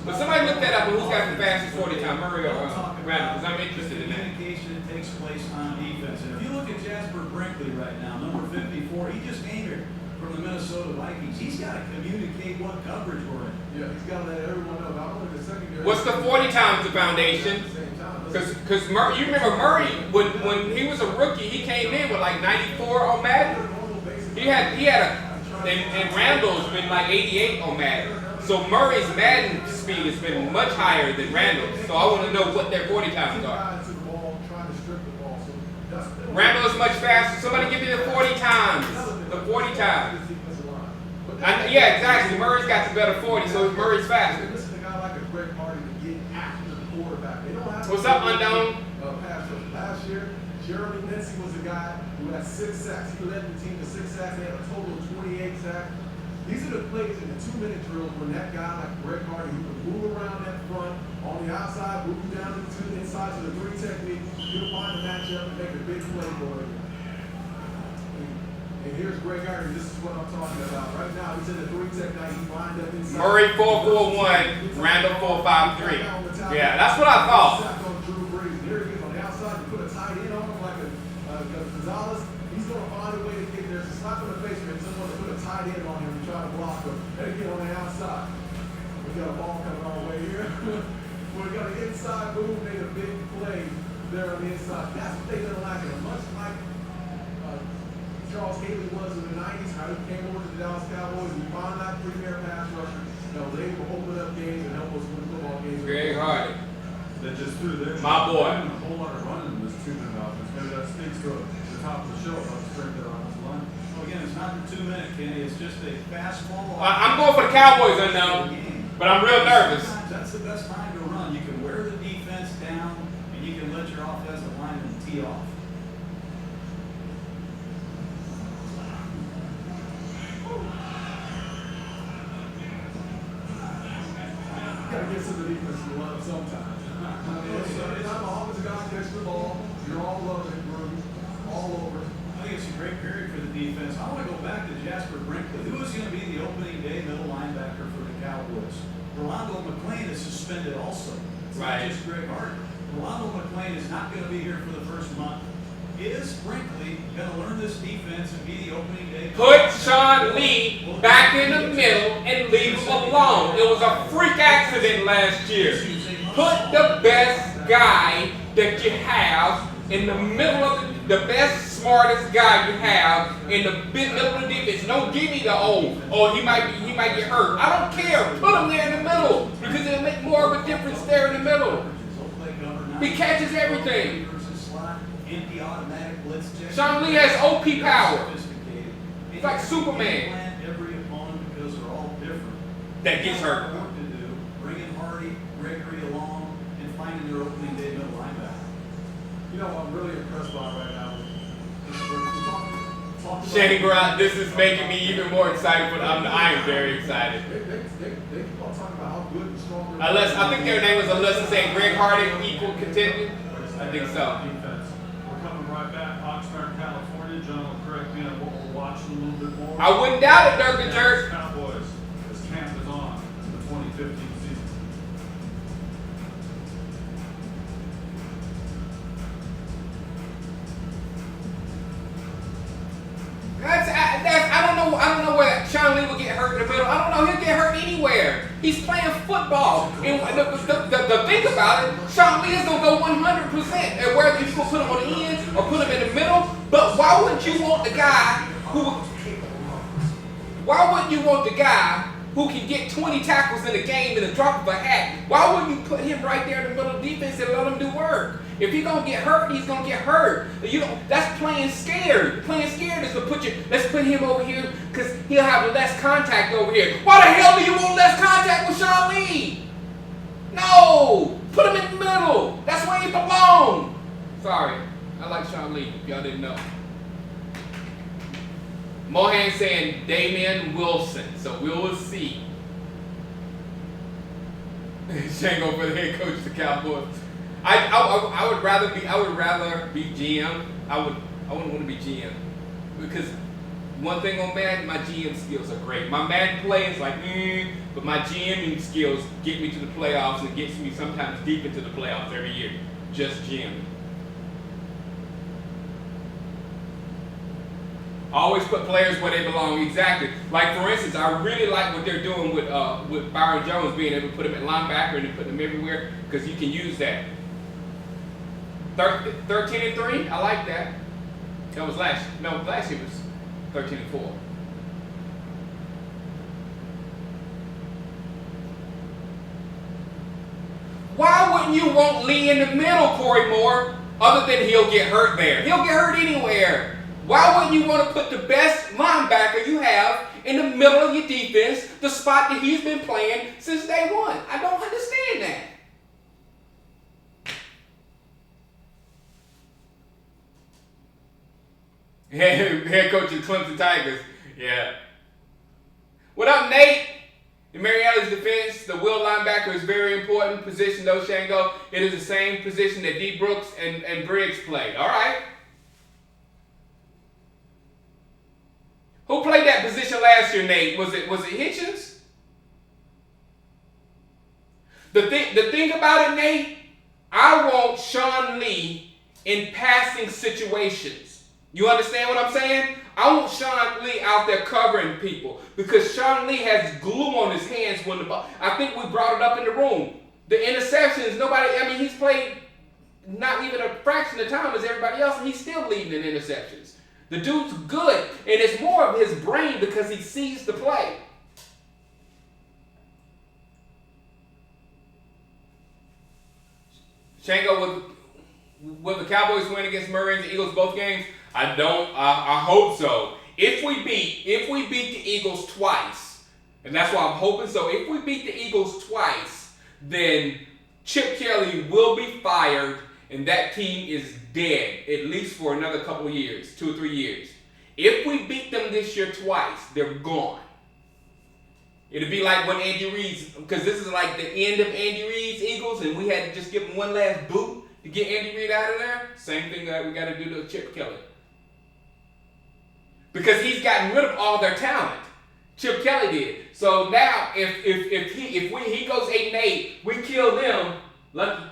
But somebody look that up. Who's got the fastest 40 time, Murray or Randall? Because I'm interested in that. Communication that takes place on defense. And if you look at Jasper Brinkley right now, number 54, he just came here from the Minnesota Vikings. He's got to communicate what coverage we're in. Yeah, he's got to let everyone know. Not only the secondary. What's the 40 times the foundation? Because you remember Murray when he was a rookie, he came in with like 94 on Madden. He had and Randall's been like 88 on Madden. So Murray's Madden speed has been much higher than Randall's. So I want to know what their 40 times are. Randall is much faster. Somebody give me the 40 times. The 40 times. Yeah, exactly. Murray's got the better 40, so Murray's faster. Listen to a guy like a Greg Hardy to get after the quarterback. They don't have What's up, Undone? Pass rush. Last year, Jeremy Lindsey was a guy who had 6 sacks. He led the team to 6 sacks. They had a total of 28 sacks. These are the plays in the 2-minute drills when that guy like Greg Hardy, who can move around that front, on the outside, move down to the inside to the 3 technique, he'll find a matchup and make a big play for it. And here's Greg Hardy. This is what I'm talking about. Right now, he's in the 3 technique. He lined up inside. Murray 4.41, Randall 4.53. Yeah, that's what I thought. Here he is on the outside. You put a tight end on him like a Gonzalez. He's going to find a way to get there. It's not going to face him. He's going to put a tight end on him and try to block him. Better get on the outside. We got a ball coming our way here. We got an inside move, made a big play there on the inside. That's what they've been lacking. Much like Charles Haley was in the 90s, how he came over to the Dallas Cowboys and find that premier pass rusher. They will open up games and help us win football games. Greg Hardy. That just threw their My boy. A whole lot of running in this 2-minute offense. Maybe that speaks to the top of the show about the strength of their offensive line. Well, again, it's not the 2-minute, Kenny. It's just a fastball. I'm going for the Cowboys, Unknown, but I'm real nervous. Sometimes that's the best time to run. You can wear the defense down, and you can let your offensive lineman tee off. You gotta give some of the defense some love sometimes. Every time the offensive guy catches the ball, you're all loving it, bro. All over. I think it's a great period for the defense. I want to go back to Jasper Brinkley. Who is going to be the opening day middle linebacker for the Cowboys? Rolando McClain is suspended also. It's Right. not just Greg Hardy. Rolando McClain is not going to be here for the first month. Is Brinkley going to learn this defense and be the opening day? Put Sean Lee back in the middle and leave him alone. It was a freak accident last year. Put the best guy that you have in the middle of the best, smartest guy you have in the middle of the defense. Don't give me the he might get hurt. I don't care. Put him there in the middle because it'll make more of a difference there in the middle. He catches everything. Empty automatic blitz check. Sean Lee has OP power. Sophisticated. It's like Superman. Plant every opponent because they're all different. That gets hurt. Work to do, bringing Hardy, Gregory along, and finding their opening day middle linebacker. You know what I'm really impressed by right now? Shane Brown, this is making me even more excited, but I am very excited. They keep on talking about how good and strong they're. Unless I think their name was unless saying Greg Hardy equal contender. I think so. Defense. We're coming right back. Oxnard, California. John will correct me on what we're watching a little bit more. I wouldn't doubt it, Dirk and Jerk. Cowboys, as camp is on in the 2015 season. I don't know where Sean Lee will get hurt in the middle. I don't know. He'll get hurt anywhere. He's playing football. And the thing about it, Sean Lee is going to go 100%. And whether you're going to put him on the end or put him in the middle. But why wouldn't you want the guy who can get 20 tackles in a game in a drop of a hat? Why wouldn't you put him right there in the middle of the defense and let him do work. If he's gonna get hurt, he's gonna get hurt. That's playing scared. Playing scared is to let's put him over here because he'll have less contact over here. Why the hell do you want less contact with Sean Lee? No! Put him in the middle. That's where he belongs. Sorry, I like Sean Lee, if y'all didn't know. Mohan saying Damian Wilson, so we will see. Shango for the head coach of the Cowboys. I would rather be GM. I wouldn't want to be GM because one thing on Madden, my GM skills are great. My Madden play is like, but my GMing skills get me to the playoffs and gets me sometimes deep into the playoffs every year. Just GM. Always put players where they belong. Exactly. Like for instance, I really like what they're doing with Byron Jones, being able to put him at linebacker and put him everywhere because you can use that. 13-3. I like that. That was last year was 13-4. Why wouldn't you want Lee in the middle, Corey Moore? Other than he'll get hurt there. He'll get hurt anywhere. Why wouldn't you want to put the best linebacker you have in the middle of your defense, the spot that he's been playing since day one? I don't understand that. Head coach of Clemson Tigers. Yeah. What up, Nate? In Marietta's defense, the will linebacker is a very important position, though, Shango. It is the same position that D. Brooks and Briggs played. All right. Who played that position last year, Nate? Was it Hitchens? The thing about it, Nate, I want Sean Lee in passing situations. You understand what I'm saying? I want Sean Lee out there covering people because Sean Lee has glue on his hands when the ball. I think we brought it up in the room. The interceptions, he's played not even a fraction of time as everybody else, and he's still leading in interceptions. The dude's good, and it's more of his brain because he sees the play. Shango, will the Cowboys win against Murray and the Eagles both games? I hope so. If we beat the Eagles twice, and that's why I'm hoping so. If we beat the Eagles twice, then Chip Kelly will be fired, and that team is dead, at least for another couple of years, 2 or 3 years. If we beat them this year twice, they're gone. It'll be like when Andy Reid's, because this is like the end of Andy Reid's Eagles, and we had to just give him one last boot to get Andy Reid out of there. Same thing that we got to do to Chip Kelly. Because he's gotten rid of all their talent. Chip Kelly did. So now, if he goes 8-8, we kill them. Lucky,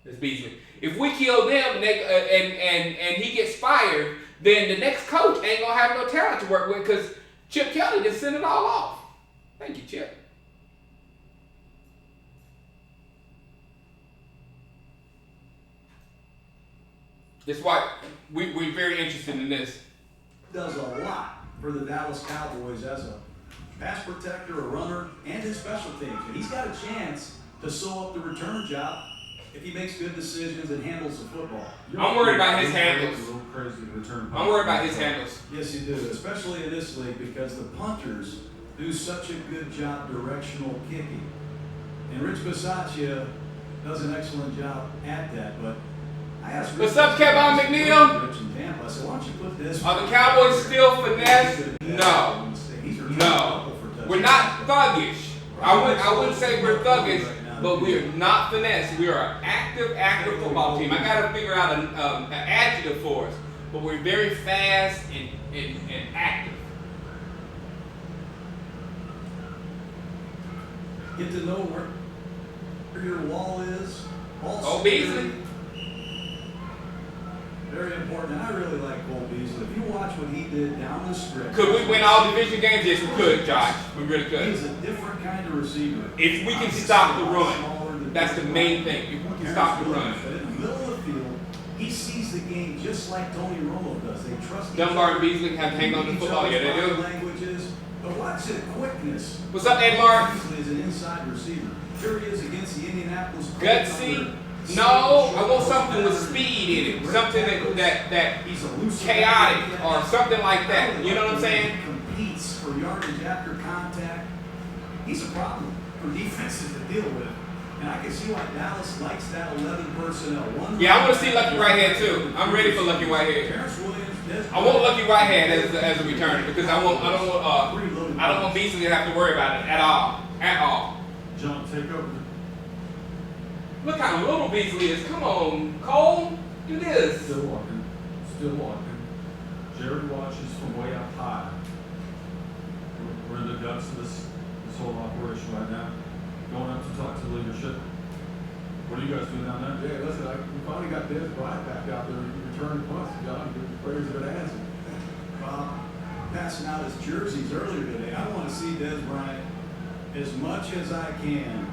that's Beasley. If we kill them and he gets fired, then the next coach ain't gonna have no talent to work with because Chip Kelly just sent it all off. Thank you, Chip. That's why we're very interested in this. Does a lot for the Dallas Cowboys as a pass protector, a runner, and his special teams. And he's got a chance to sew up the return job if he makes good decisions and handles the football. I'm worried about his handles. I'm worried about his handles. Yes, you do, especially in this league because the punters do such a good job directional kicking. And Rich Bisaccia does an excellent job at that, but I asked What's up, Kevin McNeil? Rich in Tampa. I said, why don't you put this? Are the Cowboys still finesse? No. No. We're not thuggish. I wouldn't say we're thuggish, but we're not finesse. We are an active football team. I got to figure out an adjective for us, but we're very fast and active. Get to know where your wall is. Oh, Beasley. Very important, and I really like Cole Beasley. If you watch what he did down the stretch. Could we win all division games? Yes, we could, Josh. We really could. He's a different kind of receiver. If we can stop the run, that's the main thing. If we can stop the run. But in the middle of the field, he sees the game just like Tony Romo does. They trust each Dunbar other. and Beasley have to hang on to the football. Yeah, they do. Languages. But watch the quickness. What's up, Edmar? Beasley is an inside receiver. Here he is against the Indianapolis Colts. Gutsy. under No, I want something with speed in it. Something that He's a loose chaotic or something like that. You know what I'm saying? Competes for yardage after contact. He's a problem for defenses to deal with. And I can see why Dallas likes that 11 personnel. Yeah, I want to see Lucky Whitehead too. I'm ready for Lucky Whitehead. Terrence Williams, Des I want Lucky Whitehead as a returner because I don't want Beasley to have to worry about it at all. At all. John, take over. Look how little Beasley is. Come on, Cole, do this. Still walking. Still walking. Jared watches from way up high. We're in the guts of this whole operation right now. Going up to talk to leadership. What are you guys doing down there? Yeah, listen, we finally got Des Bryant back out there. He returned punts, John. The prayers have been answered. passing out his jerseys earlier today. I want to see Des Bryant as much as I can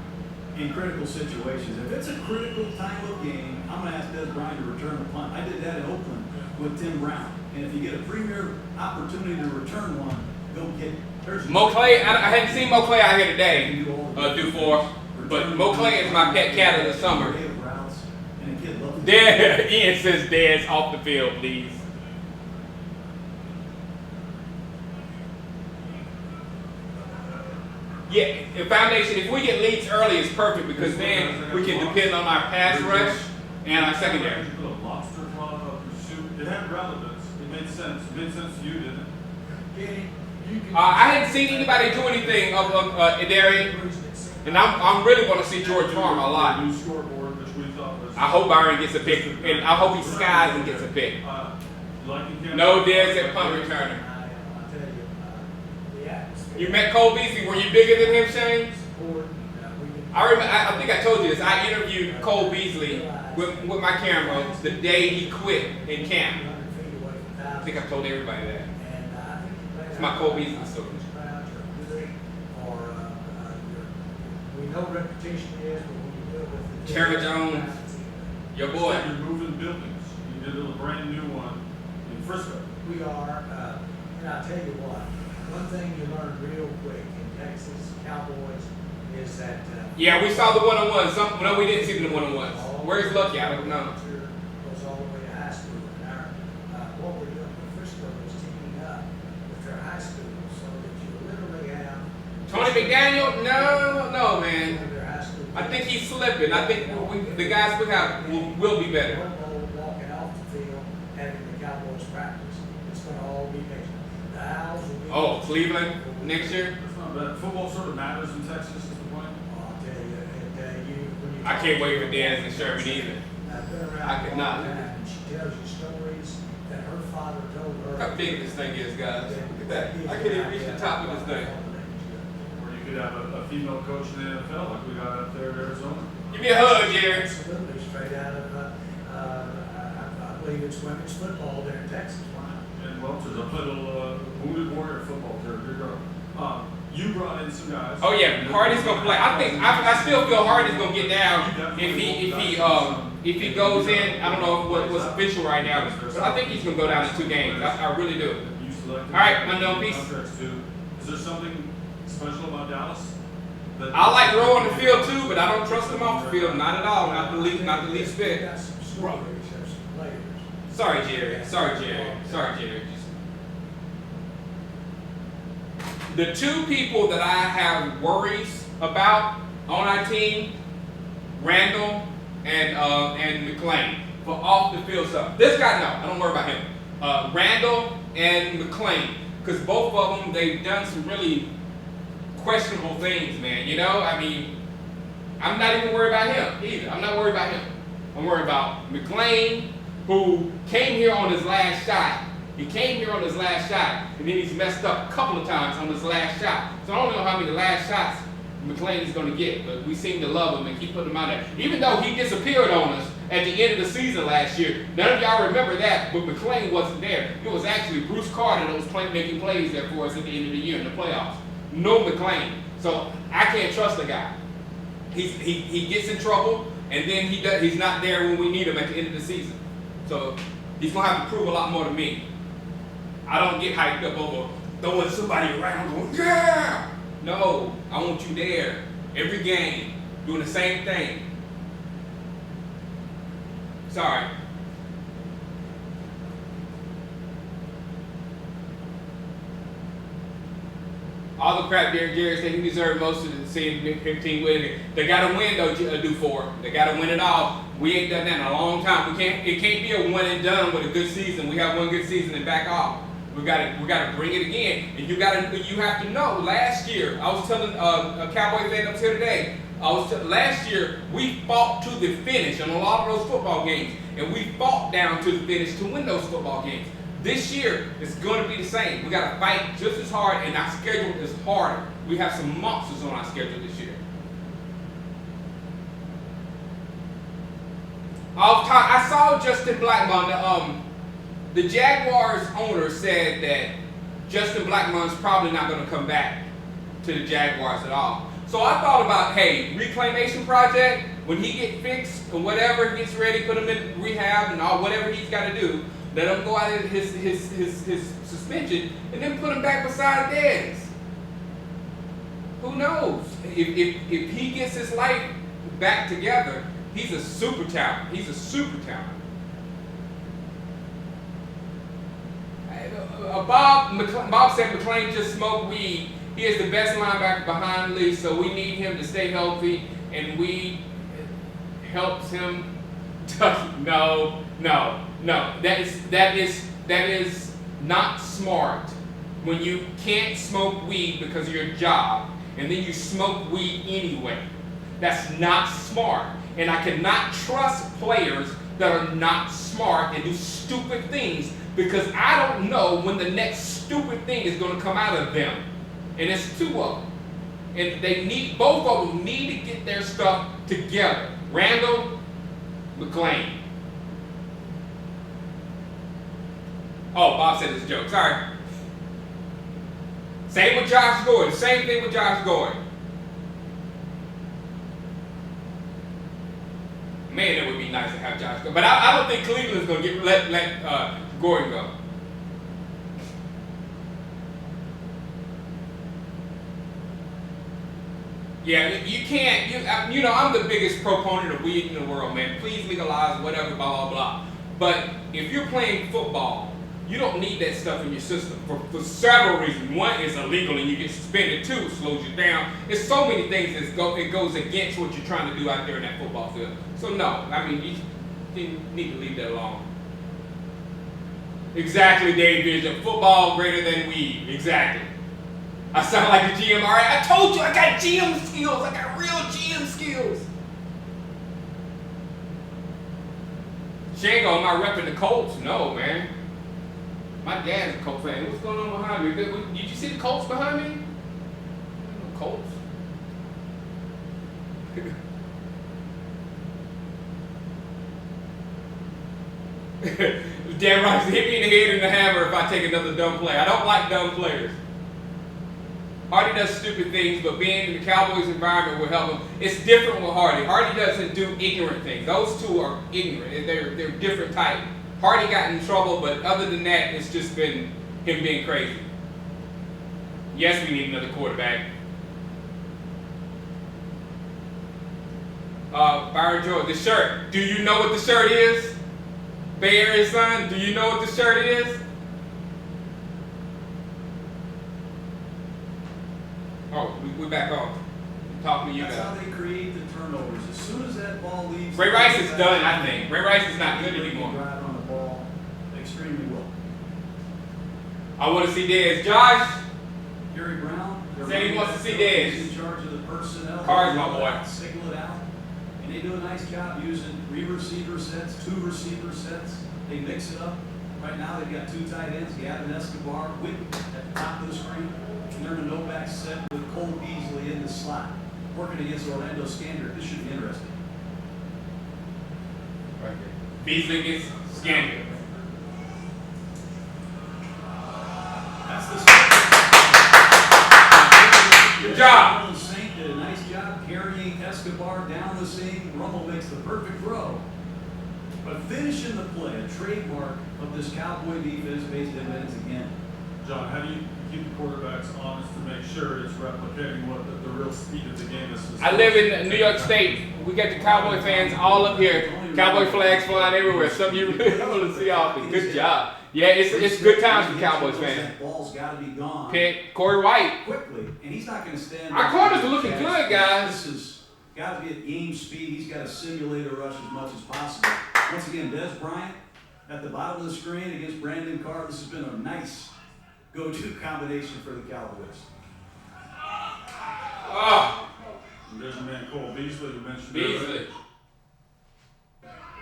in critical situations. If it's a critical time of game, I'm going to ask Des Bryant to return a punt. I did that in Oakland with Tim Brown. And if you get a premier opportunity to return one, go get it. Mo Clay, I hadn't seen Mo Clay out here today, do for, but Mo Clay is my pet cat of the summer. There, Ian says Des off the field, please. Yeah, the foundation, if we get leads early, it's perfect because then we can depend on our pass rush and our secondary. Lobster claw, soup. It had relevance. It made sense. It made sense to you, didn't it? I hadn't seen anybody do anything of Darian, and I'm really going to see George Farm a lot. New scoreboard, which we thought was. I hope Byron gets a pick, and I hope he skies and gets a pick. No, Des at punt returner. You met Cole Beasley. Were you bigger than him, Shane? I remember. I think I told you this. I interviewed Cole Beasley with my camera the day he quit in camp. I think I told everybody that. It's my Cole Beasley story. We know reputation is, but when you do it with the Terry Jones, your boy. You're moving buildings. You did a brand new one in Frisco. We are, and I'll tell you what, one thing you learn real quick in Texas Cowboys is that. Yeah, we saw the one-on-one. No, we didn't see the one-on-ones. Where's Lucky? I don't know. Goes all the way to high school. And what we're doing with Frisco is teaming up with their high school so that you literally have. Tony McDaniel? No, man. Their high school. I think he's slipping. I think the guys we have will be better. Walking off the field, having the Cowboys practice. It's going to all be mixed. The Owls will be. Oh, Cleveland next year? That's not bad. Football sort of matters in Texas, is the point. I'll tell you, when you I can't wait for Dez and Sherman either. I've been around I could not. a long time, and she tells you stories that her father told her. Look how big this thing is, guys. Look at that. I can't even reach the top of this thing. Or you could have a female coach in the NFL like we got up there in Arizona. Give me a hug, Jerry. Absolutely, straight out of, I believe it's women's football there in Texas. And Welchers, I played a little Wounded Warrior football there. Here you go. You brought in some guys. Oh yeah, Hardy's gonna play. I still feel Hardy's gonna get down if he goes in. I don't know what's official right now, but I think he's gonna go down in 2 games. I really do. All right, unknown piece. Is there something special about Dallas? I like Rowe on the field too, but I don't trust him off the field. Not at all. Not the least bit. Got some stories, there's some players. Sorry, Jerry. The 2 people that I have worries about on our team, Randall and McClain, for off the field stuff. This guy, no, I don't worry about him. Randall and McClain, because both of them, they've done some really questionable things, man. You know, I mean, I'm not even worried about him either. I'm not worried about him. I'm worried about McClain, who came here on his last shot. He came here on his last shot, and then he's messed up a couple of times on his last shot. So I don't know how many last shots McClain is going to get, but we seem to love him and keep putting him out there. Even though he disappeared on us at the end of the season last year, none of y'all remember that, but McClain wasn't there. It was actually Bruce Carter that was making plays there for us at the end of the year in the playoffs. No McClain. So I can't trust the guy. He gets in trouble, and then he's not there when we need him at the end of the season. So he's going to have to prove a lot more to me. I don't get hyped up over throwing somebody around going, yeah! No, I want you there every game doing the same thing. Sorry. All the crap Derek Jerry said he deserved most of the seeing him team winning. They got to win though. Do for him. They got to win it all. We ain't done that in a long time. It can't be a one and done with a good season. We have one good season and back off. We got to bring it again. And you have to know. Last year, I was telling a Cowboy fan up here today. Last year we fought to the finish in a lot of those football games, and we fought down to the finish to win those football games. This year, it's going to be the same. We got to fight just as hard, and our schedule is harder. We have some monsters on our schedule this year. I saw Justin Blackmon. The Jaguars owner said that Justin Blackmon's probably not going to come back to the Jaguars at all. So I thought about, hey, reclamation project, when he gets fixed or whatever, he gets ready, put him in rehab and all whatever he's got to do. Let him go out of his suspension and then put him back beside Dez. Who knows? If he gets his life back together, he's a super talent. He's a super talent. Bob said McClain just smoked weed. He is the best linebacker behind Lee, so we need him to stay healthy, and weed helps him. No. That is not smart. When you can't smoke weed because of your job, and then you smoke weed anyway. That's not smart. And I cannot trust players that are not smart and do stupid things, because I don't know when the next stupid thing is going to come out of them. And it's two of them. And both of them need to get their stuff together. Randall, McClain. Oh, Bob said it's a joke. Sorry. Same with Josh Gordon. Same thing with Josh Gordon. Man, it would be nice to have Josh Gordon. But I don't think Cleveland's going to let Gordon go. Yeah, you can't. I'm the biggest proponent of weed in the world, man. Please legalize whatever, blah, blah, blah. But if you're playing football, you don't need that stuff in your system for several reasons. One, it's illegal and you get suspended. Two, it slows you down. There's so many things it goes against what you're trying to do out there in that football field. So no, I mean, you need to leave that alone. Exactly, Dave Vision. Football greater than weed. Exactly. I sound like a GM. All right, I told you I got GM skills. I got real GM skills. Shango, am I repping the Colts? No, man. My dad's a Colts fan. What's going on behind me? Did you see the Colts behind me? No Colts. Damn right, hit me in the head and the hammer if I take another dumb play. I don't like dumb players. Hardy does stupid things, but being in the Cowboys environment will help him. It's different with Hardy. Hardy doesn't do ignorant things. Those two are ignorant. They're different type. Hardy got in trouble, but other than that, it's just been him being crazy. Yes, we need another quarterback. Byron Jones, the shirt. Do you know what the shirt is? Bay Area son, do you know what the shirt is? Oh, we're back on. I'm talking to you That's guys. how they create the turnovers. As soon as that ball leaves, Ray Rice is done, I think. Ray Rice is not good anymore. Drive on the ball extremely well. I want to see Dez. Josh, Gary Brown, Say he wants to see Dez. Dez. In charge of the personnel. Carr's my boy. Signal it out, and they do a nice job using 3 receiver sets, 2 receiver sets. They mix it up. Right now they've got 2 tight ends, Gavin Escobar, Whit at the top of the screen. And they're in a no-back set with Cole Beasley in the slot, working against Orlando Scandrick. This should be interesting. Right there. Beasley against Scandrick. That's the Good job. Saint did a nice job carrying Escobar down the seam. Rumble makes the perfect throw. But finishing the play, a trademark of this Cowboy defense based in Vince again. John, how do you keep the quarterbacks honest to make sure it's replicating what the real speed of the game is. I live in New York State. We got the Cowboy fans all up here. Cowboy flags flying everywhere. Some of you really want to see often. Good job. Yeah, it's good times for Cowboys fans. That ball's got to be gone Pick Corey White. quickly, and he's not going to stand. Our corners are looking good, guys. This has got to be at game speed. He's got to simulate a rush as much as possible. Once again, Des Bryant at the bottom of the screen against Brandon Carr. This has been a nice go-to combination for the Cowboys. Oh, There's your man Cole Beasley, you mentioned Beasley.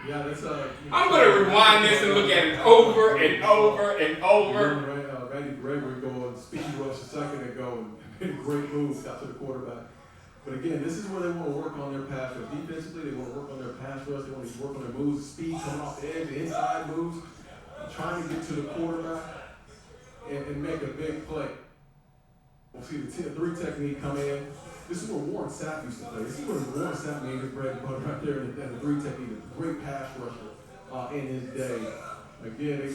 Yeah, that's I'm going to rewind this and look at it over and over and over. Randy Gregory going speed rush a second ago and made a great move out to the quarterback. But again, this is where they want to work on their pass rush. Defensively, they want to work on their pass rush. They want to work on their moves, speed coming off the edge, the inside moves, trying to get to the quarterback and make a big play. We'll see the 10-3 technique come in. This is where Warren Sapp used to play. This is where Warren Sapp made his bread and butter right there in the 3 technique. A great pass rusher in his day. Again,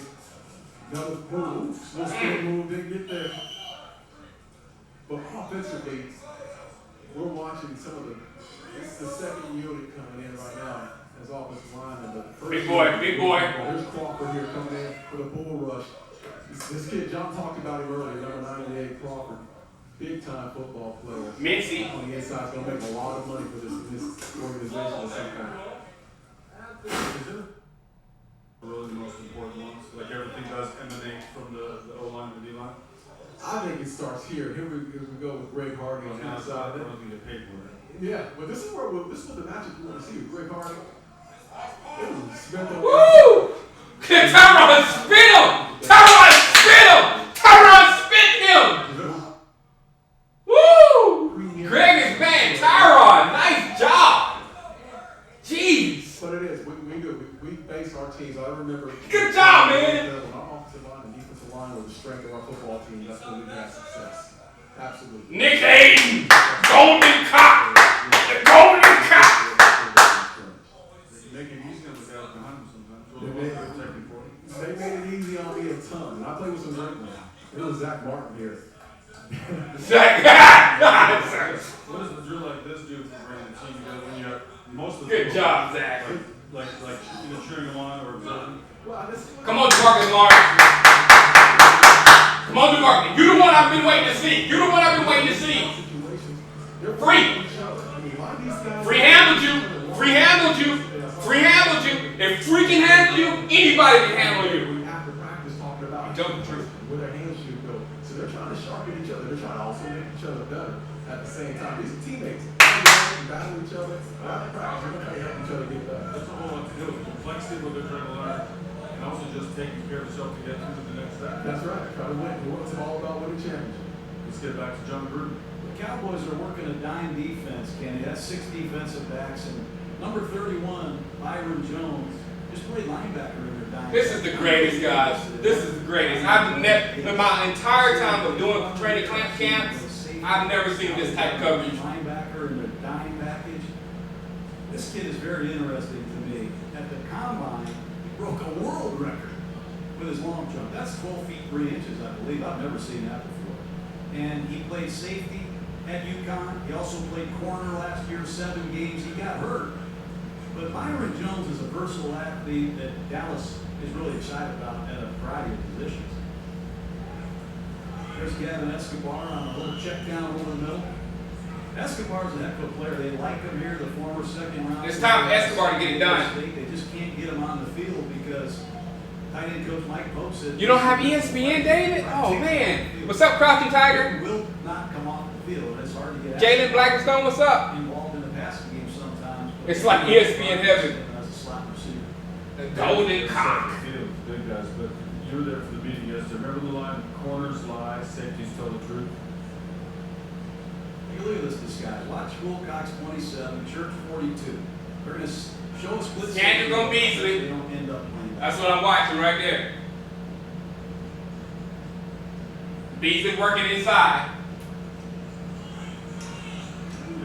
another move, little spin move, didn't get there. But offensively, we're watching some of the. This is the second unit coming in right now as offensive lineman. But the first Big boy, big boy. There's Crawford here coming in for the bull rush. This kid, John talked about him earlier, number 98, Crawford. Big time football player. Mincy. On the inside, is going to make a lot of money for this organization at some point. Really the most important ones. Like everything does emanate from the O-line and the D-line. I think it starts here. Here we go with Greg Hardy on the outside. I don't think they paid for it. Yeah, but this is what the matchup you want to see with Greg Hardy. Woo! Tyron spit him! Tyron spit him! Tyron spit him! Woo! Greg is man. Tyron, nice job. Jeez. But it is. We base our teams. I remember. Good job, man. When our offensive line and defensive line were the strength of our football team, that's when we had success. Absolutely. Nick Hayden, golden cock. The golden cock. They make it easy on the guys behind them sometimes. They made it easy on me a ton. And I played with some great ones. It was Zach Martin here. Zach. What does a drill like this do for bringing the team together when you have most of the Good job, Zach. like either cheering them on or observing? Come on, DeMarcus Lawrence. Come on, DeMarcus. You're the one I've been waiting to see. You're the one I've been waiting to see. Free. Free handled you. Free handled you. Free handled you. If Free can handle you, anybody can handle you. We have to practice talking about Tell the truth. where their hands should go. So they're trying to sharpen each other. They're trying to also make each other better at the same time. These are teammates. They battle each other. But after practice, they're going to try to help each other get better. That's a whole lot to do with complexity of what they're trying to learn, and also just taking care of yourself to get to the next step. That's right. Try to win. It's all about winning championships. Let's get back to John Gruden. The Cowboys are working a dime defense, Kenny. That's 6 defensive backs, and number 31, Byron Jones, just played linebacker in their dime. This is the greatest, guys. This is the greatest. I've never, in my entire time of doing training camps, I've never seen this type of coverage. Linebacker in their dime package. This kid is very interesting to me. At the combine, he broke a world record with his long jump. That's 12 feet 3 inches, I believe. I've never seen that before. And he played safety at UConn. He also played corner last year, 7 games. He got hurt. But Byron Jones is a versatile athlete that Dallas is really excited about at a variety of positions. There's Gavin Escobar on a little check down over the middle. Escobar's a heck of a player. They like him here, the former second round. It's time for Escobar to get it done. They just can't get him on the field because tight end coach Mike Pope said. You don't have ESPN, David? Oh, man. What's up, Crouching Tiger? He will not come off the field, and it's hard to get Jalen Blackstone, what's up? involved in the passing game sometimes. It's like ESPN heaven. As a slot receiver. The golden cock. Field, big guys, but you were there for the meeting yesterday. Remember the line, corners lie, safeties tell the truth? Hey, look at this guy. Watch Wilcox 27, Church 42. They're going to show a split. Andrew gonna Beasley. They don't end up playing. That's what I'm watching right there. Beasley working inside.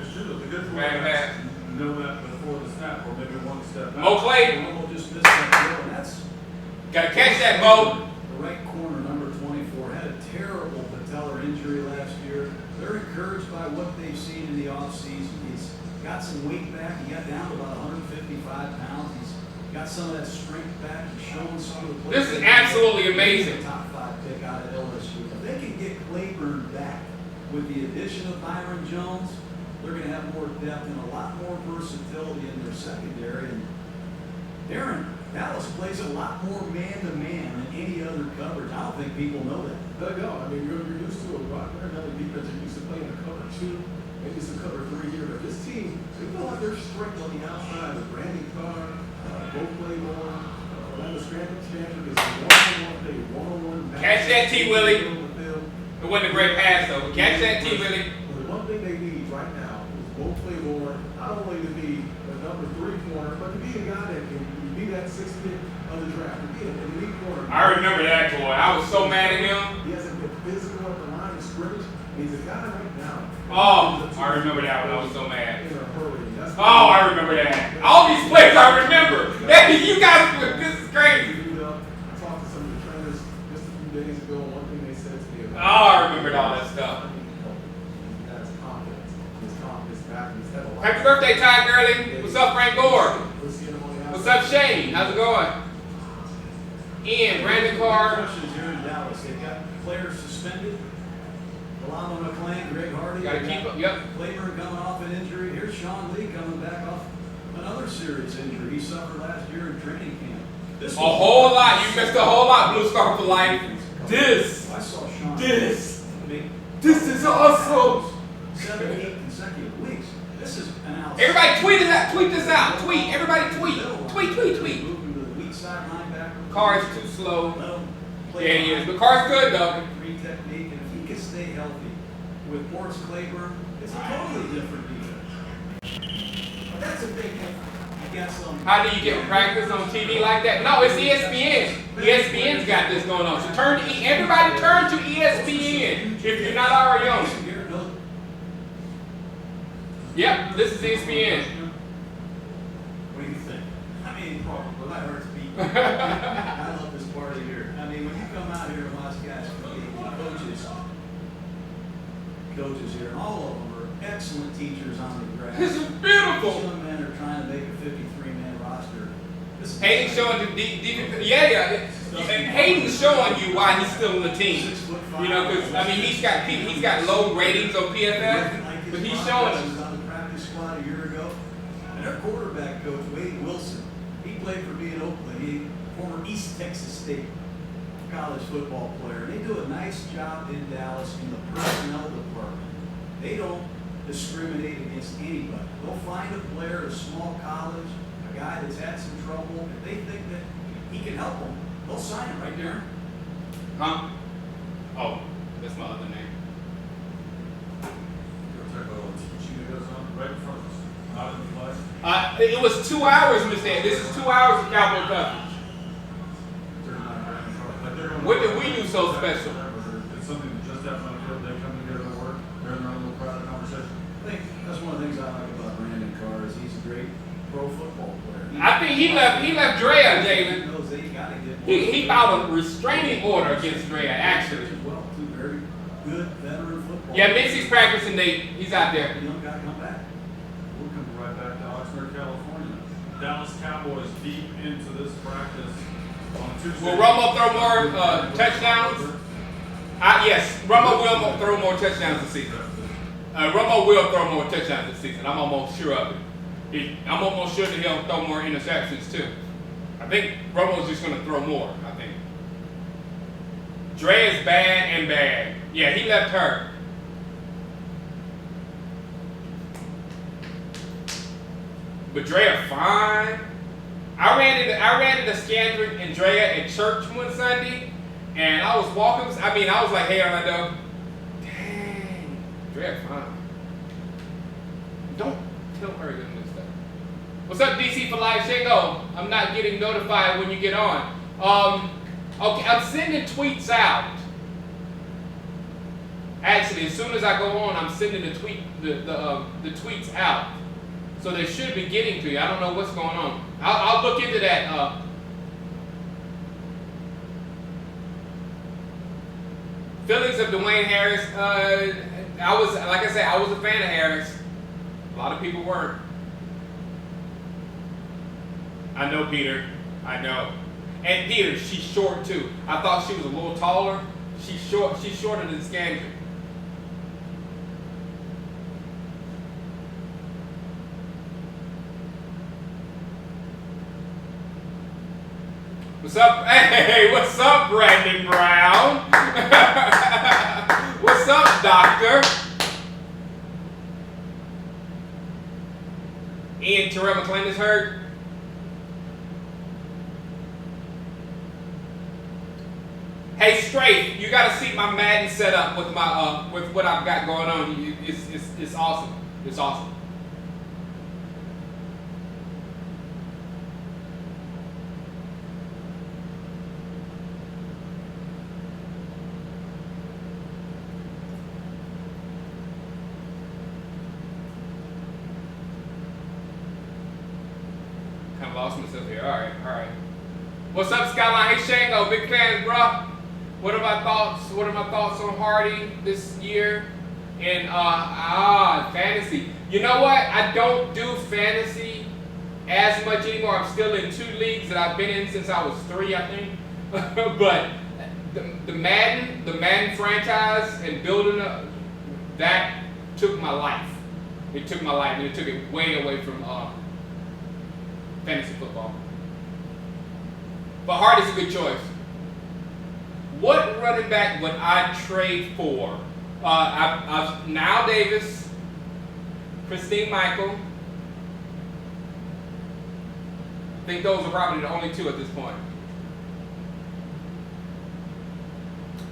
It's true, the good Bad pass. know that before the snap, or maybe one step back. Mo Clayton. Romo just missed that throw, and that's Gotta catch that, Mo. the right corner, number 24, had a terrible patella offseason. He's got some weight back. He got down to about 155 pounds. He's got some of that strength back. He's showing some of the plays. This is absolutely amazing. He's a top 5 pick out of LSU. If they can get Claiborne back with the addition of Byron Jones, they're going to have more depth and a lot more versatility in their secondary. And Darren, Dallas plays a lot more man-to-man than any other coverage. I don't think people know that. They go. I mean, you're used to it, right? They're another defense that used to play in a cover 2, maybe some cover 3 here. But this team, they feel like their strength on the outside with Brandon Carr, Bo Claiborne, Orlando Stanford is one-on-one. Catch that, T. Willie. It wasn't a great pass, though. But catch that, T. Willie. The one thing they need right now is Bo Claiborne, not only to be a number 3 corner, but to be a guy that can be that 6th pick of the draft, to be an elite corner. I remember that, boy. I was so mad at him. He hasn't been physical at the line of scrimmage. He's a guy right now. Oh, I remember that when I was so mad. In a hurry. Oh, I remember that. All these plays I remember. You guys, this is crazy. I talked to some of the trainers just a few days ago, and one thing they said to me Oh, about I remembered all that stuff. That's confidence. His confidence back. He's had a lot. Happy birthday, Ty Gurley. What's up, Frank Gore? We're seeing him on the What's outside. up, Shane? How's it going? Ian, Brandon Carr. Questions here in Dallas. They've got players suspended. Alama McClain, Greg Hardy. Gotta keep up. Yep. Claiborne coming off an injury. Here's Sean Lee coming back off another serious injury he suffered last year in training camp. This A whole lot. You missed a whole lot, Blue Star for life. I saw Sean This make is awesome. 7-8 consecutive weeks. This is an outstanding. Everybody tweet this out. Tweet this out. Tweet. Everybody tweet. Tweet. Moving to the weak side linebacker. Carr is too slow. Let him Yeah, play he is. But Carr's good, though. Free technique, and if he can stay healthy with Morris Claiborne, it's a totally different defense. But that's a big thing. I guess How do you get practice on TV like that? No, it's ESPN. ESPN's got this going on. So everybody turn to ESPN if you're not already on it. Yep, this is ESPN. What do you think? I mean, my heart's beating. I love this part of here. I mean, when you come out here and watch guys compete, coaches here, and all of them are excellent teachers on the grass. This is beautiful. These young men are trying to make a 53-man roster. This is Hayden's showing the defense. Yeah. Hayden's showing you why he's still on the team. You know, because I mean, he's got low ratings on PFF, but he's showing us. He was on the practice squad a year ago, and their quarterback coach Wade Wilson, he played for me in Oakland. He former East Texas State college football player. They do a nice job in Dallas in the personnel department. They don't discriminate against anybody. They'll find a player at a small college, a guy that's had some trouble. If they think that he can help them, they'll sign him right there. Huh? Oh, that's my other name. You'll talk about all the teaching that goes on right in front of us. Not in the class. It was 2 hours, Miss Ann. This is 2 hours of Cowboy coverage. They're not very in trouble. Like, they're going What did we do so special? It's something that just happened on the field. They come together to work. They're in their own little private conversation. I think that's one of the things I like about Brandon Carr is he's a great pro football player. I think he left Drea, Jalen. He knows they gotta get more. He filed a restraining order against Drea, actually. As well, two very good veteran football. Yeah, Mitzi's practicing. He's out there. The young guy come back. We're coming right back to Oxnard, California. Dallas Cowboys deep into this practice on Tuesday. Will Romo throw more touchdowns? Yes, Romo will throw more touchdowns this season. Romo will throw more touchdowns this season. I'm almost sure of it. I'm almost sure that he'll throw more interceptions too. I think Romo's just going to throw more, I think. Dre is bad and bad. Yeah, he left her. But Drea fine. I ran into Scandrick and Drea at church one Sunday, and I was walking. I was like, "Hey, Orlando, dang, Drea fine. Don't tell her this stuff." What's up, DC for Live Shingo? I'm not getting notified when you get on. Okay, I'm sending tweets out. Actually, as soon as I go on, I'm sending the tweets out. So they should be getting to you. I don't know what's going on. I'll look into that. Feelings of Dwayne Harris. I was a fan of Harris. A lot of people weren't. I know, Peter. I know. And Peter, she's short too. I thought she was a little taller. She's short. She's shorter than Scandrick. What's up? Hey, what's up, Brandon Brown? What's up, Doctor? Ian Terrell McClain is hurt. Hey, Strafe, you got to see my Madden setup with my with what I've got going on. It's awesome. It's awesome. Kind of lost myself here. All right. What's up, Skyline? Hey, Shango, big fans, bro. What are my thoughts? What are my thoughts on Hardy this year? And fantasy. You know what? I don't do fantasy as much anymore. I'm still in 2 leagues that I've been in since I was 3, I think. But the Madden franchise and building up, that took my life. It took my life, and it took it way away from fantasy football. But Hardy's a good choice. What running back would I trade for? I've Nile Davis, Christine Michael. I think those are probably the only 2 at this point.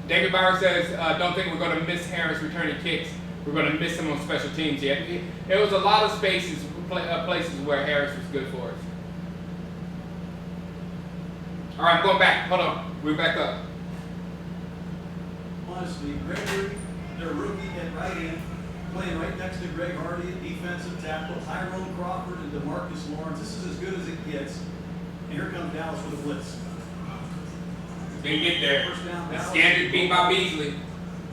David Bauer says, don't think we're going to miss Harris returning kicks. We're going to miss him on special teams yet. There was a lot of places where Harris was good for us. All right, I'm going back. Hold on. We're back up. Honestly, Gregory, their rookie at right end, playing right next to Greg Hardy at defensive tackle, Tyrone Crawford and DeMarcus Lawrence. This is as good as it gets. And here comes Dallas with a blitz. They get there. First down, The Dallas standard beat by Beasley.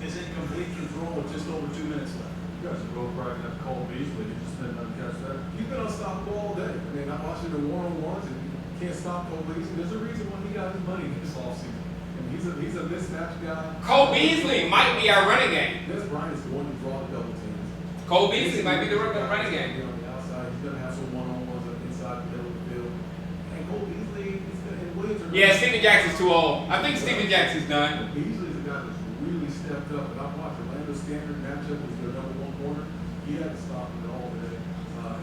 is in complete control with just over 2 minutes left. You guys are both right at Cole Beasley. You just didn't catch that. You've been unstoppable all day. I mean, I'm watching the one-on-ones and you can't stop Cole Beasley. There's a reason why he got his money this offseason. And he's a mismatch guy. Cole Beasley might be our running game. Des Bryant is the one who draws the double teams. Cole Beasley might be the running game. On the outside, he's gonna have some one-on-ones up inside the middle of the field. And Cole Beasley, and Williams are Yeah, Steven Jackson's too old. I think Steven Jackson's done. Beasley's a guy that's really stepped up. And I've watched Orlando Standard matchup was their #1 corner. He had to stop it all today.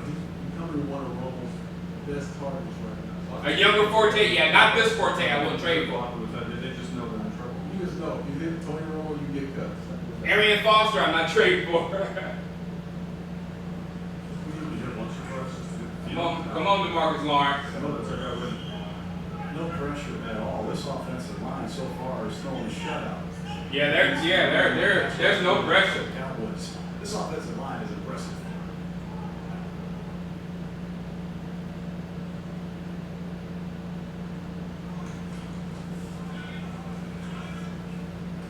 He's becoming one of Romo's best targets right now. A younger Forte, yeah, not this Forte I wouldn't trade for. They just know they're in trouble. You just know, you hit Tony Romo, you get cut. Arian Foster, I'm not trading for. Come on, DeMarcus Lawrence. No pressure at all. This offensive line so far is throwing a shutout. There's no pressure. Cowboys. This offensive line is impressive.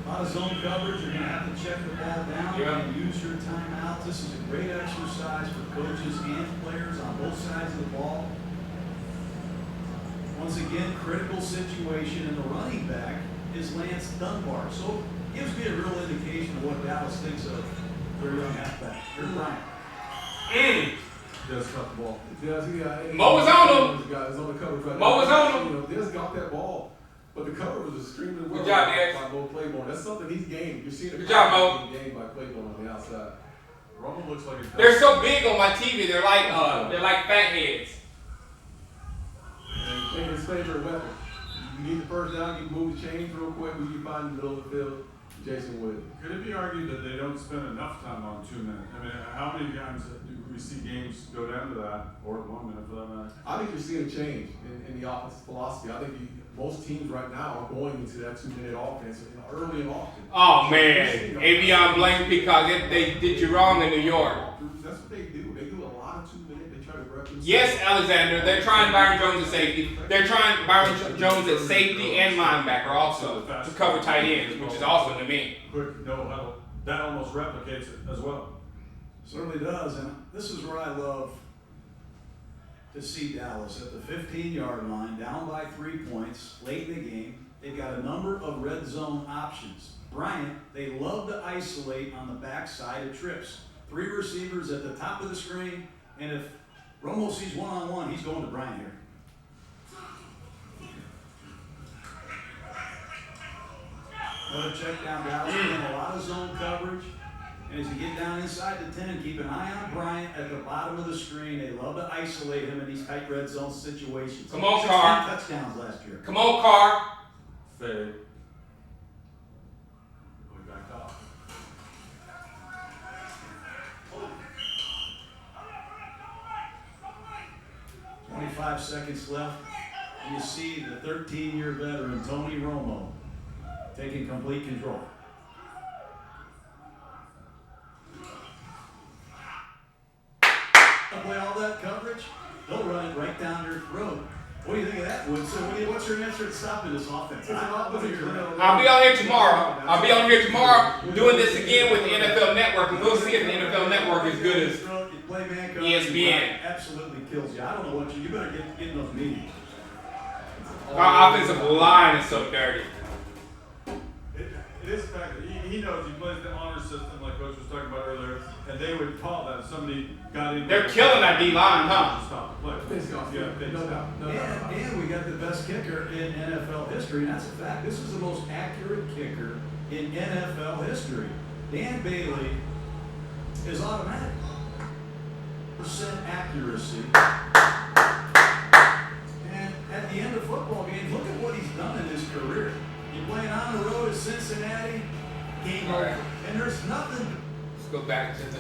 A lot of zone coverage. You're going to have to check the ball down and use your timeouts. This is a great exercise for coaches and players on both sides of the ball. Once again, critical situation, and the running back is Lance Dunbar. So it gives me a real indication of what Dallas thinks of their young halfback. Here's Bryant. Does cut the ball. Mo was on him. Guys on the cover right Mo was on him. You know, Dez got that ball, but the cover was extremely well Good job, Dez. by Bo Claiborne. That's something he's gained. You're seeing Good job, Mo. gained by Claiborne on the outside. Romo looks like a They're so big on my TV. They're like fat heads. And his favorite weapon. You need the first down, you move the chains real quick, when you find the middle of the field, Jason Wood. Could it be argued that they don't spend enough time on 2 minutes? I mean, how many times do we see games go down to that, or 1 minute for that matter? I think you're seeing a change in the offensive philosophy. I think most teams right now are going into that 2 minute offense early and often. Oh man, Avion Blank Peacock, they did you wrong in New York. That's what they do. They do a lot of 2 minute. They try to represent. Yes, Alexander. They're trying Byron Jones at safety. They're trying Byron Jones at safety and linebacker also to cover tight ends, which is awesome to me. Quick no huddle. That almost replicates it as well. Certainly does, and this is where I love to see Dallas at the 15-yard line, down by 3 points, late in the game. They've got a number of red zone options. Bryant, they love to isolate on the backside of trips. 3 receivers at the top of the screen, and if Romo sees one-on-one, he's going to Bryant here. Another check down, Dallas getting a lot of zone coverage. And as you get down inside the 10, keep an eye on Bryant at the bottom of the screen. They love to isolate him in these tight red zone situations. Come on, Carr. Touchdowns last year. Come on, Carr. Fade. Going back off. 25 seconds left. And you see the 13-year veteran, Tony Romo, taking complete control. Play all that coverage, they'll run it right down your throat. What do you think of that, Wood? So what's your answer to stopping this offense? I'll be on here tomorrow. I'll be on here tomorrow doing this again with the NFL Network, and we'll see if the NFL Network is good as ESPN. Absolutely kills you. I don't know what you better get in those meetings. Our offensive line is so dirty. It is a fact that he knows he plays the honor system like Coach was talking about earlier, and they would call that if somebody got in. They're killing that D-line, huh? Stop the play. No doubt. And we got the best kicker in NFL history, and that's a fact. This is the most accurate kicker in NFL history. Dan Bailey is automatic. Percent accuracy. And at the end of football games, look at what he's done in his career. You're playing on the road at Cincinnati, game over. Right. And there's nothing. Let's go back to the.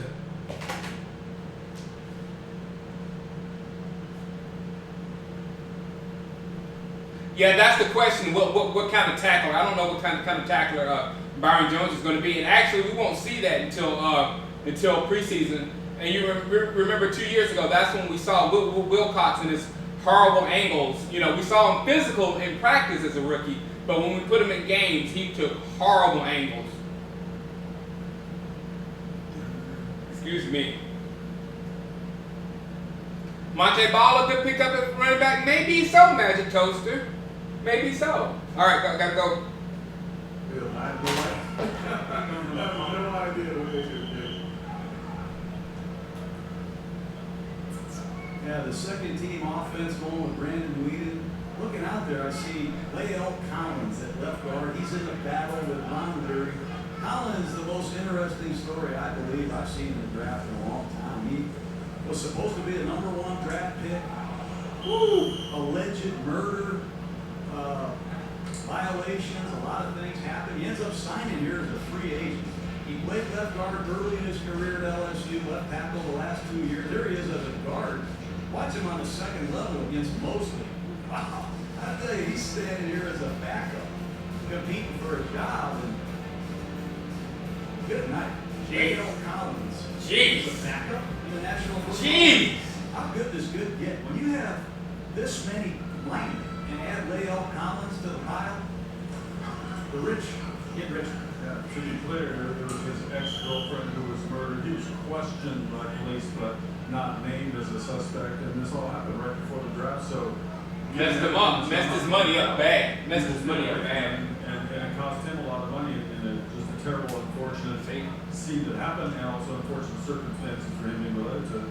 Yeah, that's the question. What kind of tackler? I don't know what kind of tackler Byron Jones is going to be. And actually, we won't see that until preseason. And you remember 2 years ago, that's when we saw Wilcox in his horrible angles. You know, we saw him physical in practice as a rookie, but when we put him in games, he took horrible angles. Excuse me. Monte Ball, a good pickup at running back? Maybe so, Magic Toaster. Maybe so. All right, gotta go. Bill, I have no idea what they should do. Yeah, the second team offense going with Brandon Whedon. Looking out there, I see Lael Collins at left guard. He's in the battle with Ron Leary. Collins, the most interesting story I believe I've seen in the draft in a long time. He was supposed to be the #1 draft pick. Alleged murder, violations, a lot of things happened. He ends up signing here as a free agent. He played left guard early in his career at LSU, left tackle the last 2 years. There he is as a guard. Watch him on the second level against Mosley. Wow. I tell you, he's standing here as a backup, competing for a job. And good night. Jeez. Lael Collins. Jeez. He's a backup in the National Football Jeez. League. How good does good get? When you have this many linemen and add Lael Collins to the pile, the rich get richer. Yeah, to be clear, it was his ex-girlfriend who was murdered. He was questioned by police, but not named as a suspect. And this all happened right before the draft, so Messed him up. Messed his money up bad. Messed his money up bad. And it cost him a lot of money, and just a terrible, unfortunate scene that happened, and also unfortunate circumstances for him being related to it.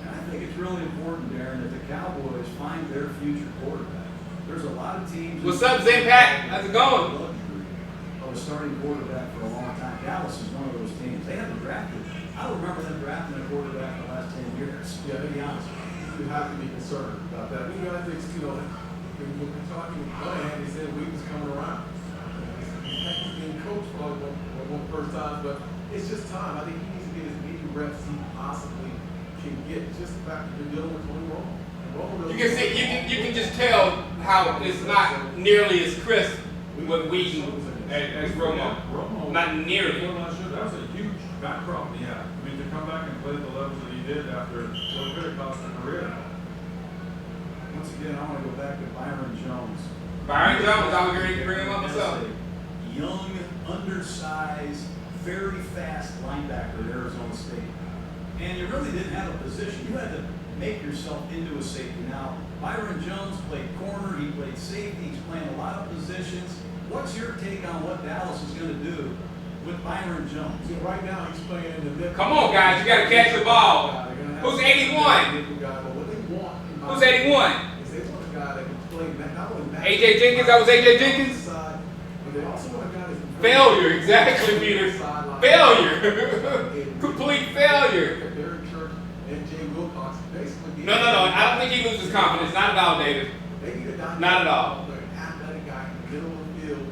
And I think it's really important, Darren, that the Cowboys find their future quarterback. There's a lot of teams. What's up, Zay Pat? How's it going? Luxury of a starting quarterback for a long time. Dallas is one of those teams. They haven't drafted. I don't remember them drafting a quarterback in the last 10 years. Yeah, To be honest. You have to be concerned about that. We got to think, when we're talking with Monahan, he said we was coming around. He's being coached for one first time, but it's just time. I think he needs to get as many reps as he possibly can get. Just the fact that you're dealing with Tony Romo. You can see, you can just tell how it's not nearly as crisp with Whedon as Romo. Not nearly. That was a huge back problem he had. I mean, to come back and play the levels that he did after what could have cost a career. Once again, I want to go back to Byron Jones. Byron Jones, I was ready to bring him up As myself. a young, undersized, very fast linebacker at Arizona State. And you really didn't have a position. You had to make yourself into a safety. Now, Byron Jones played corner, he played safety, he's playing a lot of positions. What's your take on what Dallas is going to do with Byron Jones? See, right now he's playing in the middle. Come on, guys, you got to catch the ball. Who's 81? What they want, Who's 81? is they want a guy that can play not only Madden, AJ Jenkins? That was AJ Jenkins? side, but they also want a guy that can Failure, exactly, Peter. Failure. Complete failure. Derek Church and Jay Wilcox basically. No. I don't think he loses confidence. Not at all, David. They need a dynamic, Not at all. an athletic guy in the middle of the field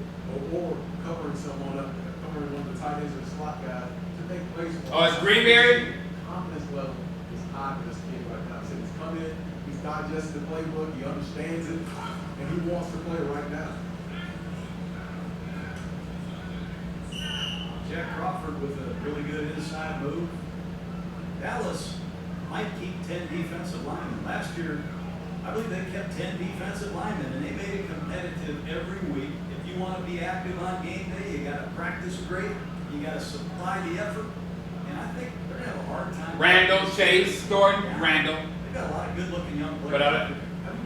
or covering someone up, covering one of the tight ends or the slot guy to make plays for. Oh, it's Greenberry? Confidence level is high for this kid right now. So he's come in, he's digested the playbook, he understands it, and he wants to play right now. Jack Crawford with a really good inside move. Dallas might keep 10 defensive linemen. Last year, I believe they kept 10 defensive linemen, and they made it competitive every week. If you want to be active on game day, you got to practice great. You got to supply the effort. And I think they're going to have a hard time. Randall, Chase, Thornton, Randall. They've got a lot of good-looking young players. But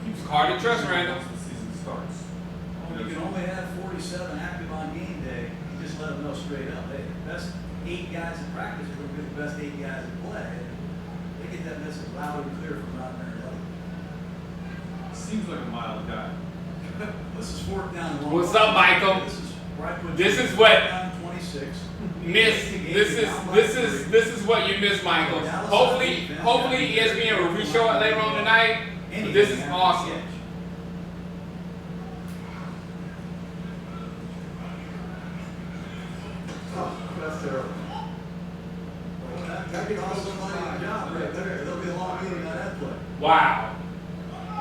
it's hard to trust Randall. Once the season starts. You can only have 47 active on game day. You just let them know straight up. Hey, the best 8 guys in practice are going to be the best 8 guys in play. They get that message loud and clear from Ron Marinelli. Seems like a mild guy. This is 4th down and 1. What's up, Michael? This is where I put This you. is what- 4th down and 26. This is what you miss, Michael. Hopefully ESPN will re-show it later on tonight. But this is awesome. Oh, that's terrible. That could cost somebody a job right there. There'll be a long meeting on that play. Wow.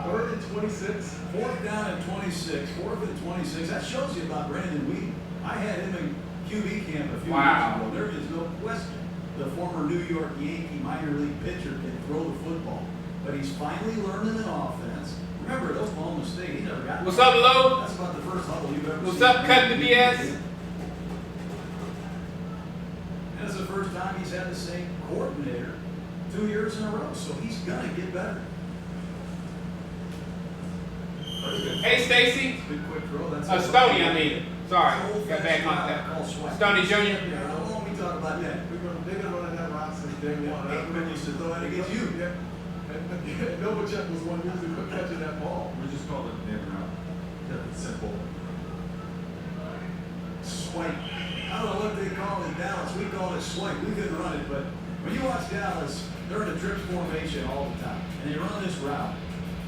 3rd and 26. 4th down and 26. 4th and 26. That shows you about Brandon Wheaton. I had him in QB camp a few Wow. years ago. There is no question the former New York Yankee minor league pitcher can throw the football. But he's finally learning an offense. Remember, at Oklahoma State, he never got. What's up, Lo? That's about the first huddle you've ever What's seen. up, Cutting the BS? That's the first time he's had the same coordinator 2 years in a row. So he's gonna get better. Hey, Stacy. Good quick throw. That's Stoney, I mean. Sorry, got bad contact. Stoney Jr. Yeah, how long we talk about that? They've been running that route since day one. Aikman used to throw it against you. Yeah. And Novacek was one usually catching that ball. We just called it name route. Kept it simple. Swipe. I don't know what they call it in Dallas. We call it swipe. We couldn't run it, but when you watch Dallas, they're in a drip formation all the time. And they run this route.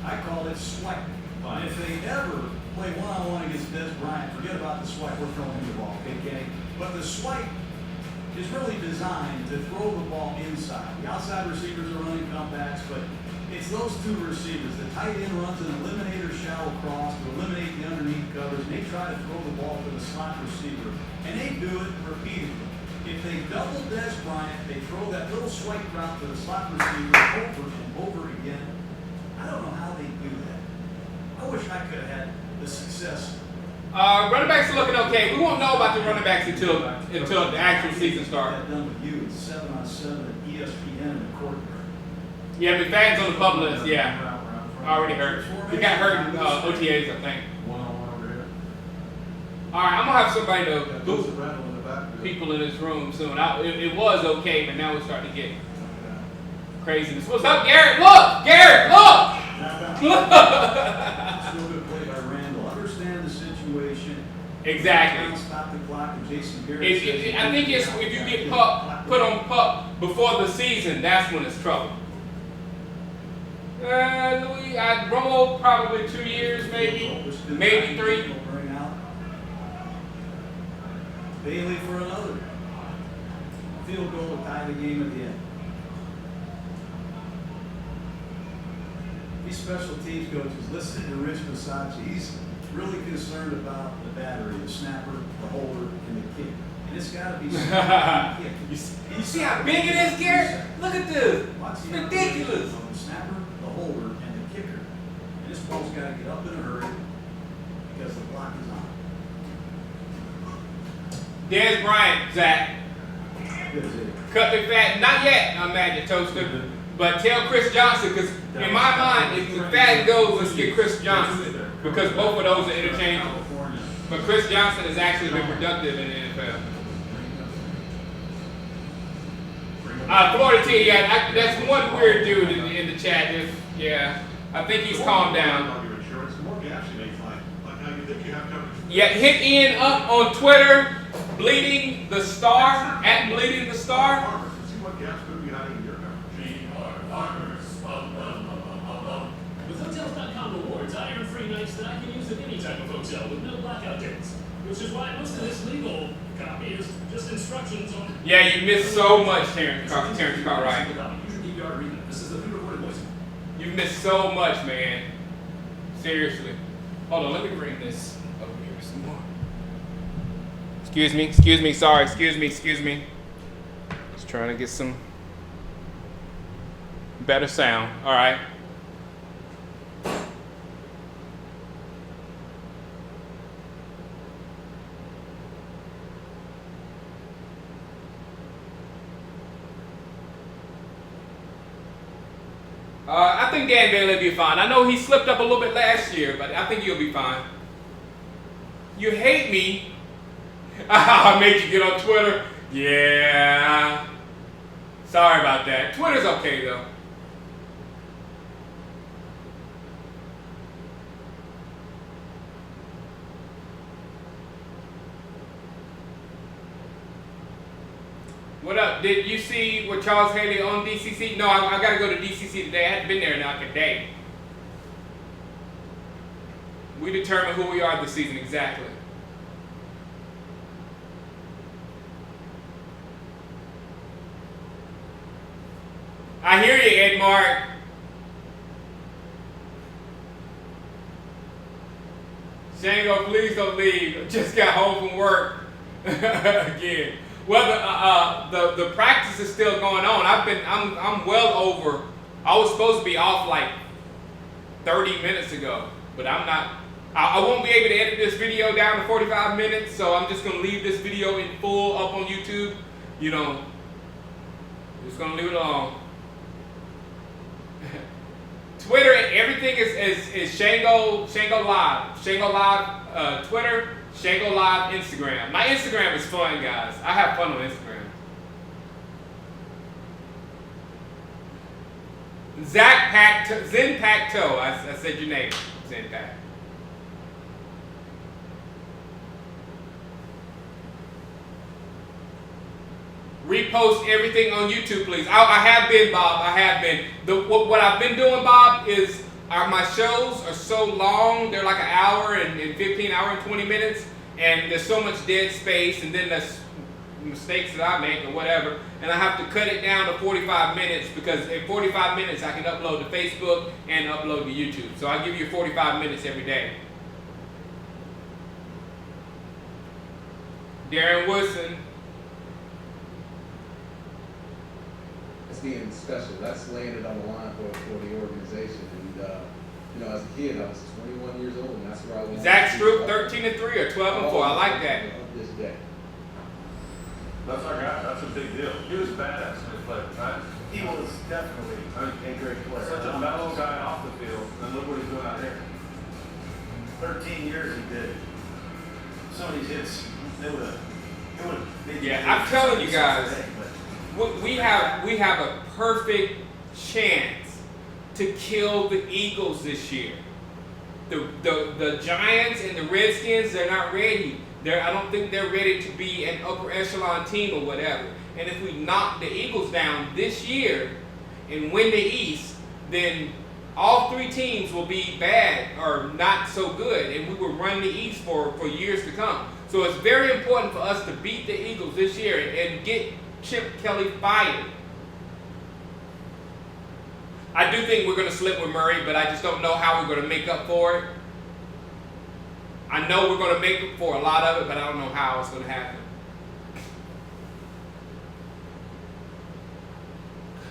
I call it swipe. And if they ever play one-on-one against Des Bryant, forget about the swipe. We're throwing him the ball, okay, Kenny? But the swipe is really designed to throw the ball inside. The outside receivers are running comebacks, but it's those 2 receivers. The tight end runs an eliminator shallow cross to eliminate the underneath covers, and they try to throw the ball to the slot receiver. And they do it repeatedly. If they double Des Bryant, they throw that little swipe route to the slot receiver over and over again. I don't know how they do that. I wish I could have had the success. Running backs are looking okay. We won't know about the running backs until the actual season starts. That done with you. It's 7-on-7 at ESPN in the courtyard. Yeah, McFadden's on the pup list. Yeah, already hurt. He got hurt in OTAs, I think. One-on-one over here. All right, I'm gonna have somebody to Those boot Randall in the backfield. people in this room soon. It was okay, but now we're starting to get craziness. What's up, Garrett? Look, Garrett, look. Still good play by Randall. Understand the situation. Exactly. Stop the clock, and Jason Garrett. I think it's if you get put on pup before the season, that's when it's trouble. Romo probably 2 years, maybe 3. Bring out Bailey for another field goal to tie the game at the end. These special teams coaches, listen to Rich Massachi. He's really concerned about the battery, the snapper, the holder, and the kick. And it's got to be You see how big it is, Garrett? Look at this. Watch It's the ridiculous. on the snapper, the holder, and the kicker. And this ball's got to get up in a hurry because the clock is on. Des Bryant, Zach. Cut me fat. Not yet, I'm mad at Toaster. But tell Chris Johnson, because in my mind, if McFadden goes, let's get Chris Johnson. Because both of those are interchangeable. But Chris Johnson has actually been productive in the NFL. Florida T, yeah, that's one weird dude in the chat. Yeah, I think he's calmed down. Yeah, hit Ian up on Twitter, Bleeding the Star, at Bleeding the Star. With Hotels.com rewards, I earn free nights that I can use at any type of hotel with no blackout dates. Which is why most of this legal copy is just instructions on. Yeah, you missed so much, Terrence Cartwright. This is the pre-recorded voice. You missed so much, man. Seriously. Hold on, let me bring this over here some more. Excuse me, sorry, excuse me. Just trying to get some better sound. All right. I think Dan Bailey will be fine. I know he slipped up a little bit last year, but I think he'll be fine. You hate me? I made you get on Twitter? Yeah. Sorry about that. Twitter's okay, though. What up? Did you see what Charles Haley on DCC? No, I got to go to DCC today. I hadn't been there in like a day. We determine who we are this season exactly. I hear you, Ed Mark. Shango, please don't leave. Just got home from work again. Well, the practice is still going on. I'm well over. I was supposed to be off like 30 minutes ago, but I'm not. I won't be able to edit this video down to 45 minutes, so I'm just gonna leave this video in full up on YouTube. You know, just gonna leave it alone. Twitter, everything is Shango Live. Shango Live Twitter. Shango Live Instagram. My Instagram is fun, guys. I have fun on Instagram. Zen Pacto. I said your name. Zen Pac. Repost everything on YouTube, please. I have been, Bob. I have been. What I've been doing, Bob, is my shows are so long. They're like an hour and 15, hour and 20 minutes. And there's so much dead space. And then there's mistakes that I make or whatever. And I have to cut it down to 45 minutes because in 45 minutes I can upload to Facebook and upload to YouTube. So I give you 45 minutes every day. Darren Woodson. That's being special. That's landed on the line for the organization. And you know, as a kid, I was 21 years old, and that's where I was. Zach Stroop, 13-3 or 12-4. I like that. Of this day. That's our guy. That's a big deal. He was badass when he played, right? He was definitely a great player. Such a mellow guy off the field, and look what he's doing out here. 13 years he did. Some of these hits, they would have. Yeah, I'm telling you guys, we have a perfect chance to kill the Eagles this year. The Giants and the Redskins, they're not ready. I don't think they're ready to be an upper echelon team or whatever. And if we knock the Eagles down this year and win the East, then all three teams will be bad or not so good, and we will run the East for years to come. So it's very important for us to beat the Eagles this year and get Chip Kelly fired. I do think we're going to slip with Murray, but I just don't know how we're going to make up for it. I know we're going to make up for a lot of it, but I don't know how it's going to happen.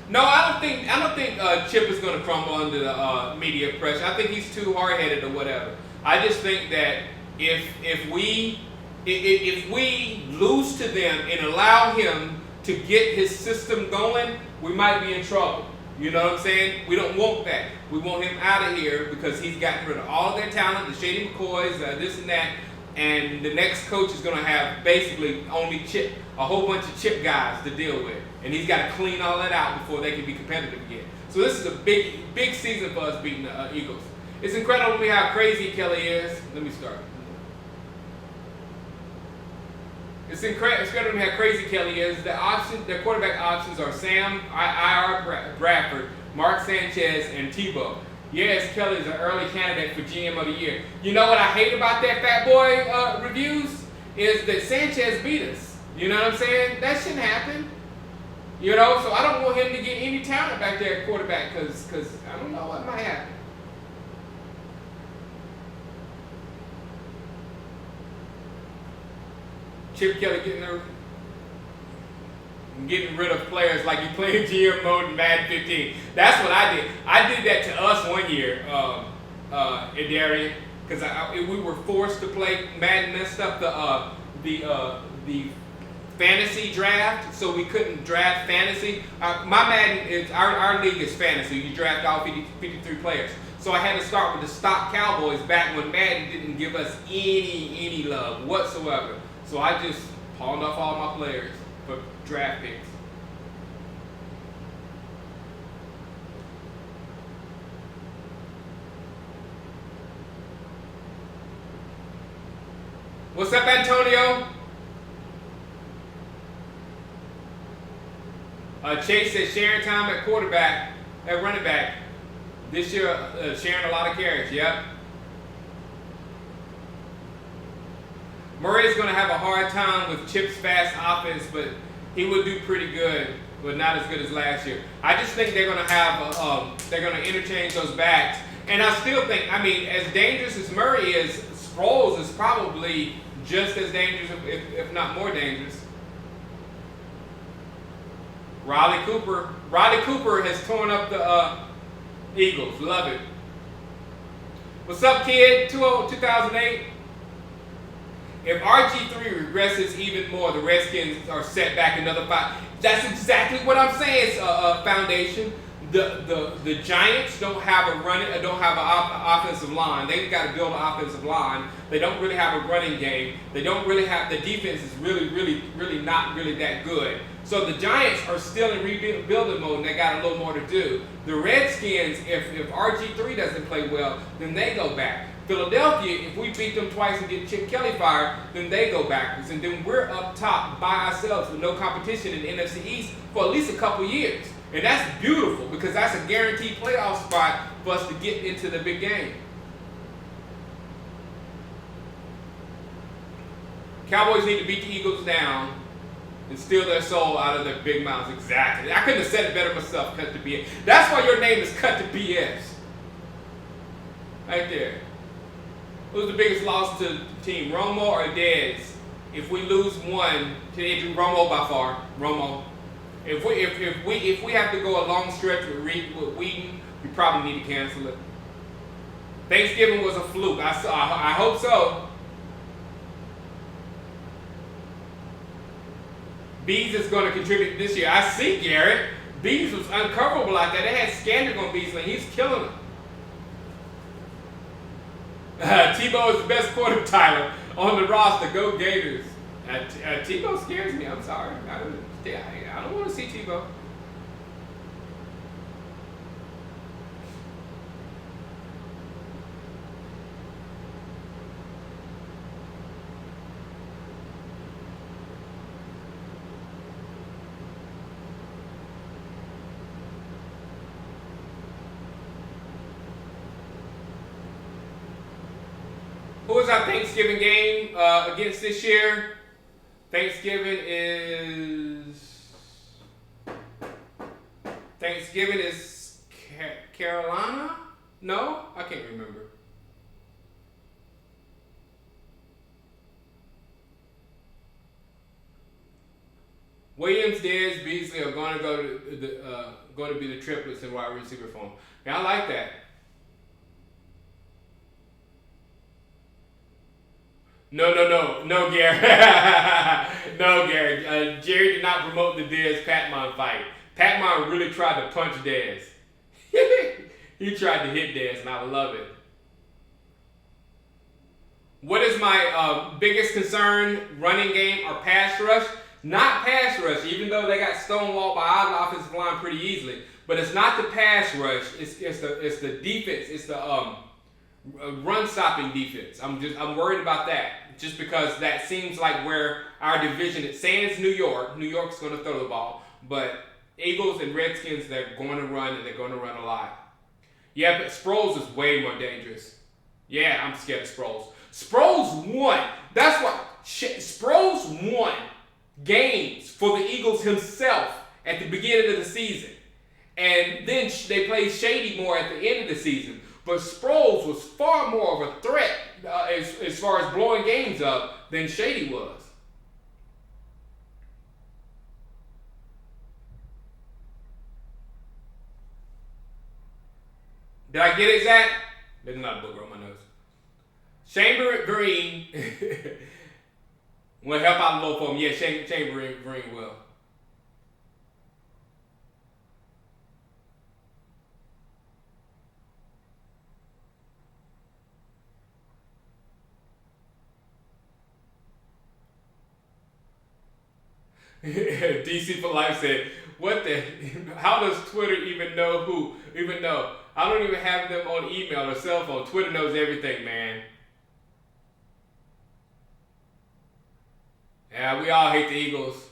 No, I don't think Chip is going to crumble under the media pressure. I think he's too hard-headed or whatever. I just think that if we lose to them and allow him to get his system going, we might be in trouble. You know what I'm saying? We don't want that. We want him out of here because he's gotten rid of all of their talent, the Shady McCoys, this and that, and the next coach is going to have basically only a whole bunch of chip guys to deal with, and he's got to clean all that out before they can be competitive again. So this is a big season for us beating the Eagles. It's incredible to me how crazy Kelly is. Let me start. It's incredible to me how crazy Kelly is. Their quarterback options are Sam I.R. Bradford, Mark Sanchez, and Tebow. Yes, Kelly is an early candidate for GM of the year. You know what I hate about that Fat Boy reviews? Is that Sanchez beat us. You know what I'm saying? That shouldn't happen. You know, so I don't want him to get any talent back there at quarterback because I don't know what might happen. Chip Kelly getting rid of players like he played GM mode in Madden 15. That's what I did. I did that to us one year, in Darien, because we were forced to play Madden, messed up the fantasy draft, so we couldn't draft fantasy. My Madden is our league is fantasy. You draft all 53 players. So I had to start with the stock Cowboys back when Madden didn't give us any love whatsoever. So I just pawned off all my players for draft picks. What's up, Antonio? Chase says sharing time at quarterback, at running back. This year, sharing a lot of carries. Yep. Murray's going to have a hard time with Chip's fast offense, but he will do pretty good, but not as good as last year. I just think they're going to have, they're going to interchange those backs. And I still think, I mean, as dangerous as Murray is, Sproles is probably just as dangerous, if not more dangerous. Riley Cooper has torn up the Eagles. Love it. What's up, kid? 2008. If RG3 regresses even more, the Redskins are set back another 5. That's exactly what I'm saying, Foundation. The Giants don't have an offensive line. They've got to build an offensive line. They don't really have a running game. They don't really have, the defense is really not really that good. So the Giants are still in rebuilding mode and they got a little more to do. The Redskins, if RG3 doesn't play well, then they go back. Philadelphia, if we beat them twice and get Chip Kelly fired, then they go backwards. And then we're up top by ourselves with no competition in the NFC East for at least a couple years. And that's beautiful because that's a guaranteed playoff spot for us to get into the big game. Cowboys need to beat the Eagles down and steal their soul out of their big mouths. Exactly. I couldn't have said it better myself, Cut to BS. That's why your name is Cut to BS. Right there. Who's the biggest loss to the team, Romo or Dez? If we lose one to injury, Romo by far. Romo. If we have to go a long stretch with Wheaton, we probably need to cancel it. Thanksgiving was a fluke. I hope so. Bees is going to contribute this year. I see, Garrett. Bees was uncoverable out there. They had Scandrick on Beasley. He's killing them. Tebow is the best quarter, Tyler, on the roster. Go Gators. Tebow scares me. I'm sorry. I don't want to see Tebow. Who is our Thanksgiving game against this year? Thanksgiving is Carolina? No? I can't remember. Williams, Dez, Beasley are going to be the triplets in wide receiver form. Yeah, I like that. No, Gary. No, Gary. Jerry did not promote the Dez Patmon fight. Patmon really tried to punch Dez. He tried to hit Dez, and I love it. What is my biggest concern? Running game or pass rush? Not pass rush, even though they got stonewalled by our offensive line pretty easily. But it's not the pass rush. It's the defense. It's the run stopping defense. I'm worried about that. Just because that seems like where our division, it sans New York. New York's going to throw the ball, but Eagles and Redskins, they're going to run, and they're going to run a lot. Yeah, but Sproles is way more dangerous. Yeah, I'm scared of Sproles. Sproles won. That's what Sproles won games for the Eagles himself at the beginning of the season, and then they played Shady more at the end of the season. But Sproles was far more of a threat as far as blowing games up than Shady was. Did I get it, Zach? There's not a booger on my nose. Chamber Green will help out a little for him. Yeah, Chamber Green will. DC for Life said, "What the? How does Twitter even know? I don't even have them on email or cell phone. Twitter knows everything, man." Yeah, we all hate the Eagles.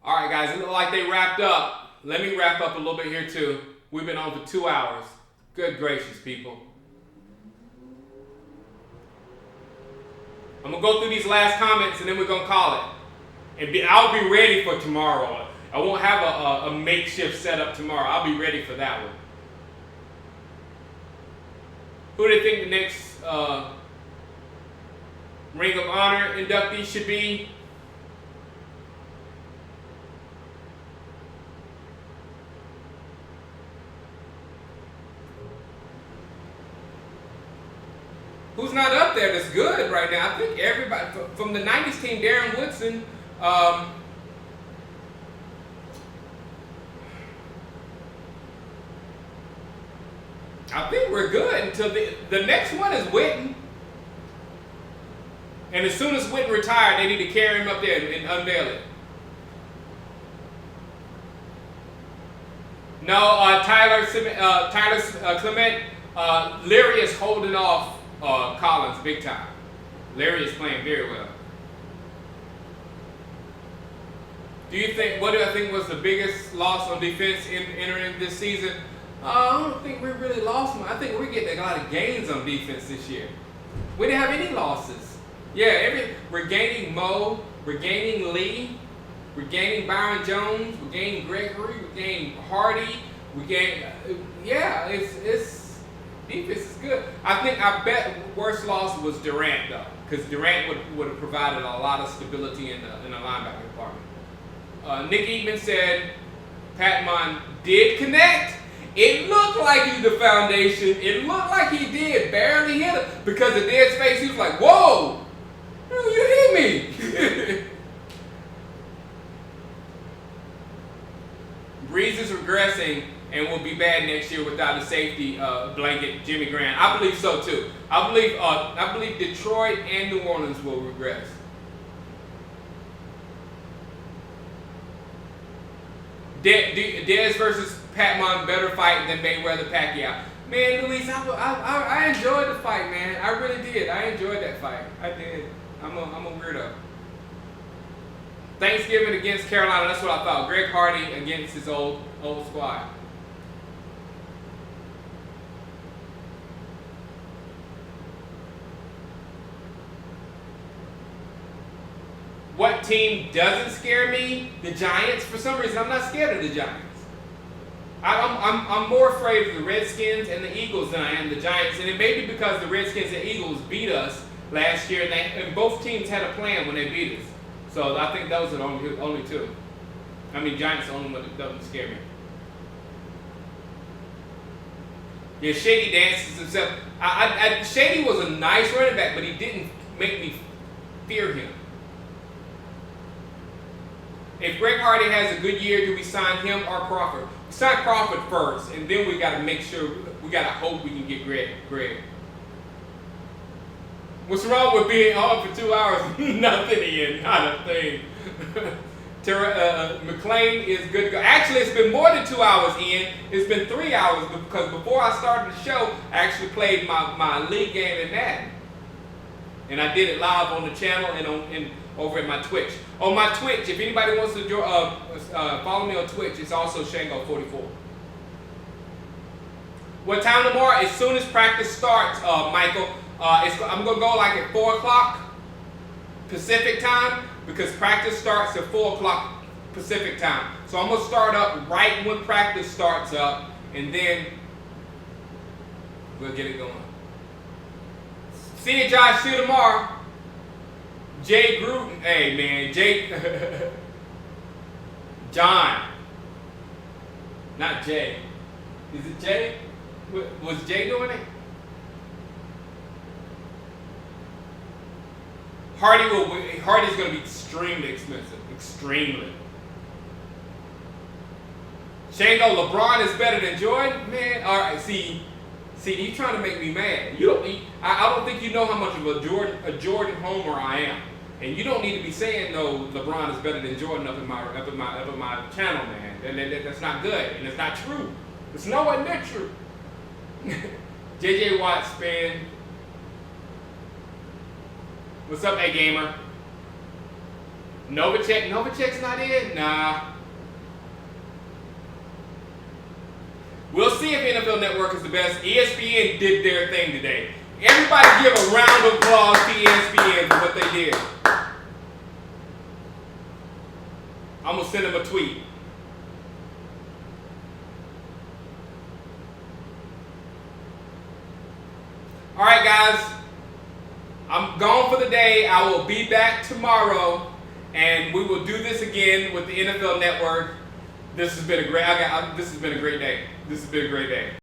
All right, guys, it looks like they wrapped up. Let me wrap up a little bit here too. We've been on for 2 hours. Good gracious, people. I'm going to go through these last comments and then we're going to call it. And I'll be ready for tomorrow. I won't have a makeshift setup tomorrow. I'll be ready for that one. Who do you think the next Ring of Honor inductee should be? Who's not up there that's good right now? I think everybody from the 90s team, Darren Woodson, I think we're good until the next one is Witten. And as soon as Witten retired, they need to carry him up there and unveil it. No, Tyler Clement, Leary is holding off Collins big time. Larry is playing very well. What do I think was the biggest loss on defense entering this season? I don't think we really lost one. I think we're getting a lot of gains on defense this year. We didn't have any losses. Yeah, we're gaining Mo, we're gaining Lee, we're gaining Byron Jones, we're gaining Gregory, we're gaining Hardy, it's defense is good. I bet worst loss was Durant though, because Durant would have provided a lot of stability in the linebacker department. Nick Eatman said Patmon did connect. It looked like he the foundation. It looked like he did. Barely hit him. Because of Dead's face, he was like, whoa! You hit me! Breeze is regressing and will be bad next year without a safety blanket, Jimmy Grant. I believe so too. I believe Detroit and New Orleans will regress. Dez versus Patmon, better fight than Mayweather Pacquiao. Man, Luis, I enjoyed the fight, man. I really did. I enjoyed that fight. I did. I'm a weirdo. Thanksgiving against Carolina, that's what I thought. Greg Hardy against his old squad. What team doesn't scare me? The Giants. For some reason, I'm not scared of the Giants. I'm more afraid of the Redskins and the Eagles than I am the Giants. And it may be because the Redskins and Eagles beat us last year, and both teams had a plan when they beat us. So I think those are the only two. I mean, Giants are the only one that doesn't scare me. Yeah, Shady dances himself. Shady was a nice running back, but he didn't make me fear him. If Greg Hardy has a good year, do we sign him or Crawford? We sign Crawford first, and then we got to make sure, we got to hope we can get Greg. What's wrong with being on for 2 hours? Nothing, Ian, not a thing. McLean is good to go. Actually, it's been more than 2 hours, Ian. It's been 3 hours because before I started the show, I actually played my league game in Madden. And I did it live on the channel and over at my Twitch. On my Twitch, if anybody wants to follow me on Twitch, it's also Shango44. What time tomorrow? As soon as practice starts, Michael. I'm going to go like at 4 o'clock Pacific time because practice starts at 4 o'clock Pacific time. So I'm going to start up right when practice starts up, and then we'll get it going. See you, Josh. See you tomorrow. Jay Gruden. Hey, man. John. Not Jay. Is it Jay? Was Jay doing it? Hardy's going to be extremely expensive. Extremely. Shango, LeBron is better than Jordan? Man, all right, see, you trying to make me mad. I don't think you know how much of a Jordan homer I am. And you don't need to be saying, no, LeBron is better than Jordan up in my channel, man. That's not good, and it's not true. It's nowhere near true. JJ Watt, fan. What's up, A-Gamer? Novacek's not in? Nah. We'll see if NFL Network is the best. ESPN did their thing today. Everybody give a round of applause to ESPN for what they did. I'm going to send them a tweet. All right, guys. I'm gone for the day. I will be back tomorrow, and we will do this again with the NFL Network. This has been a great day.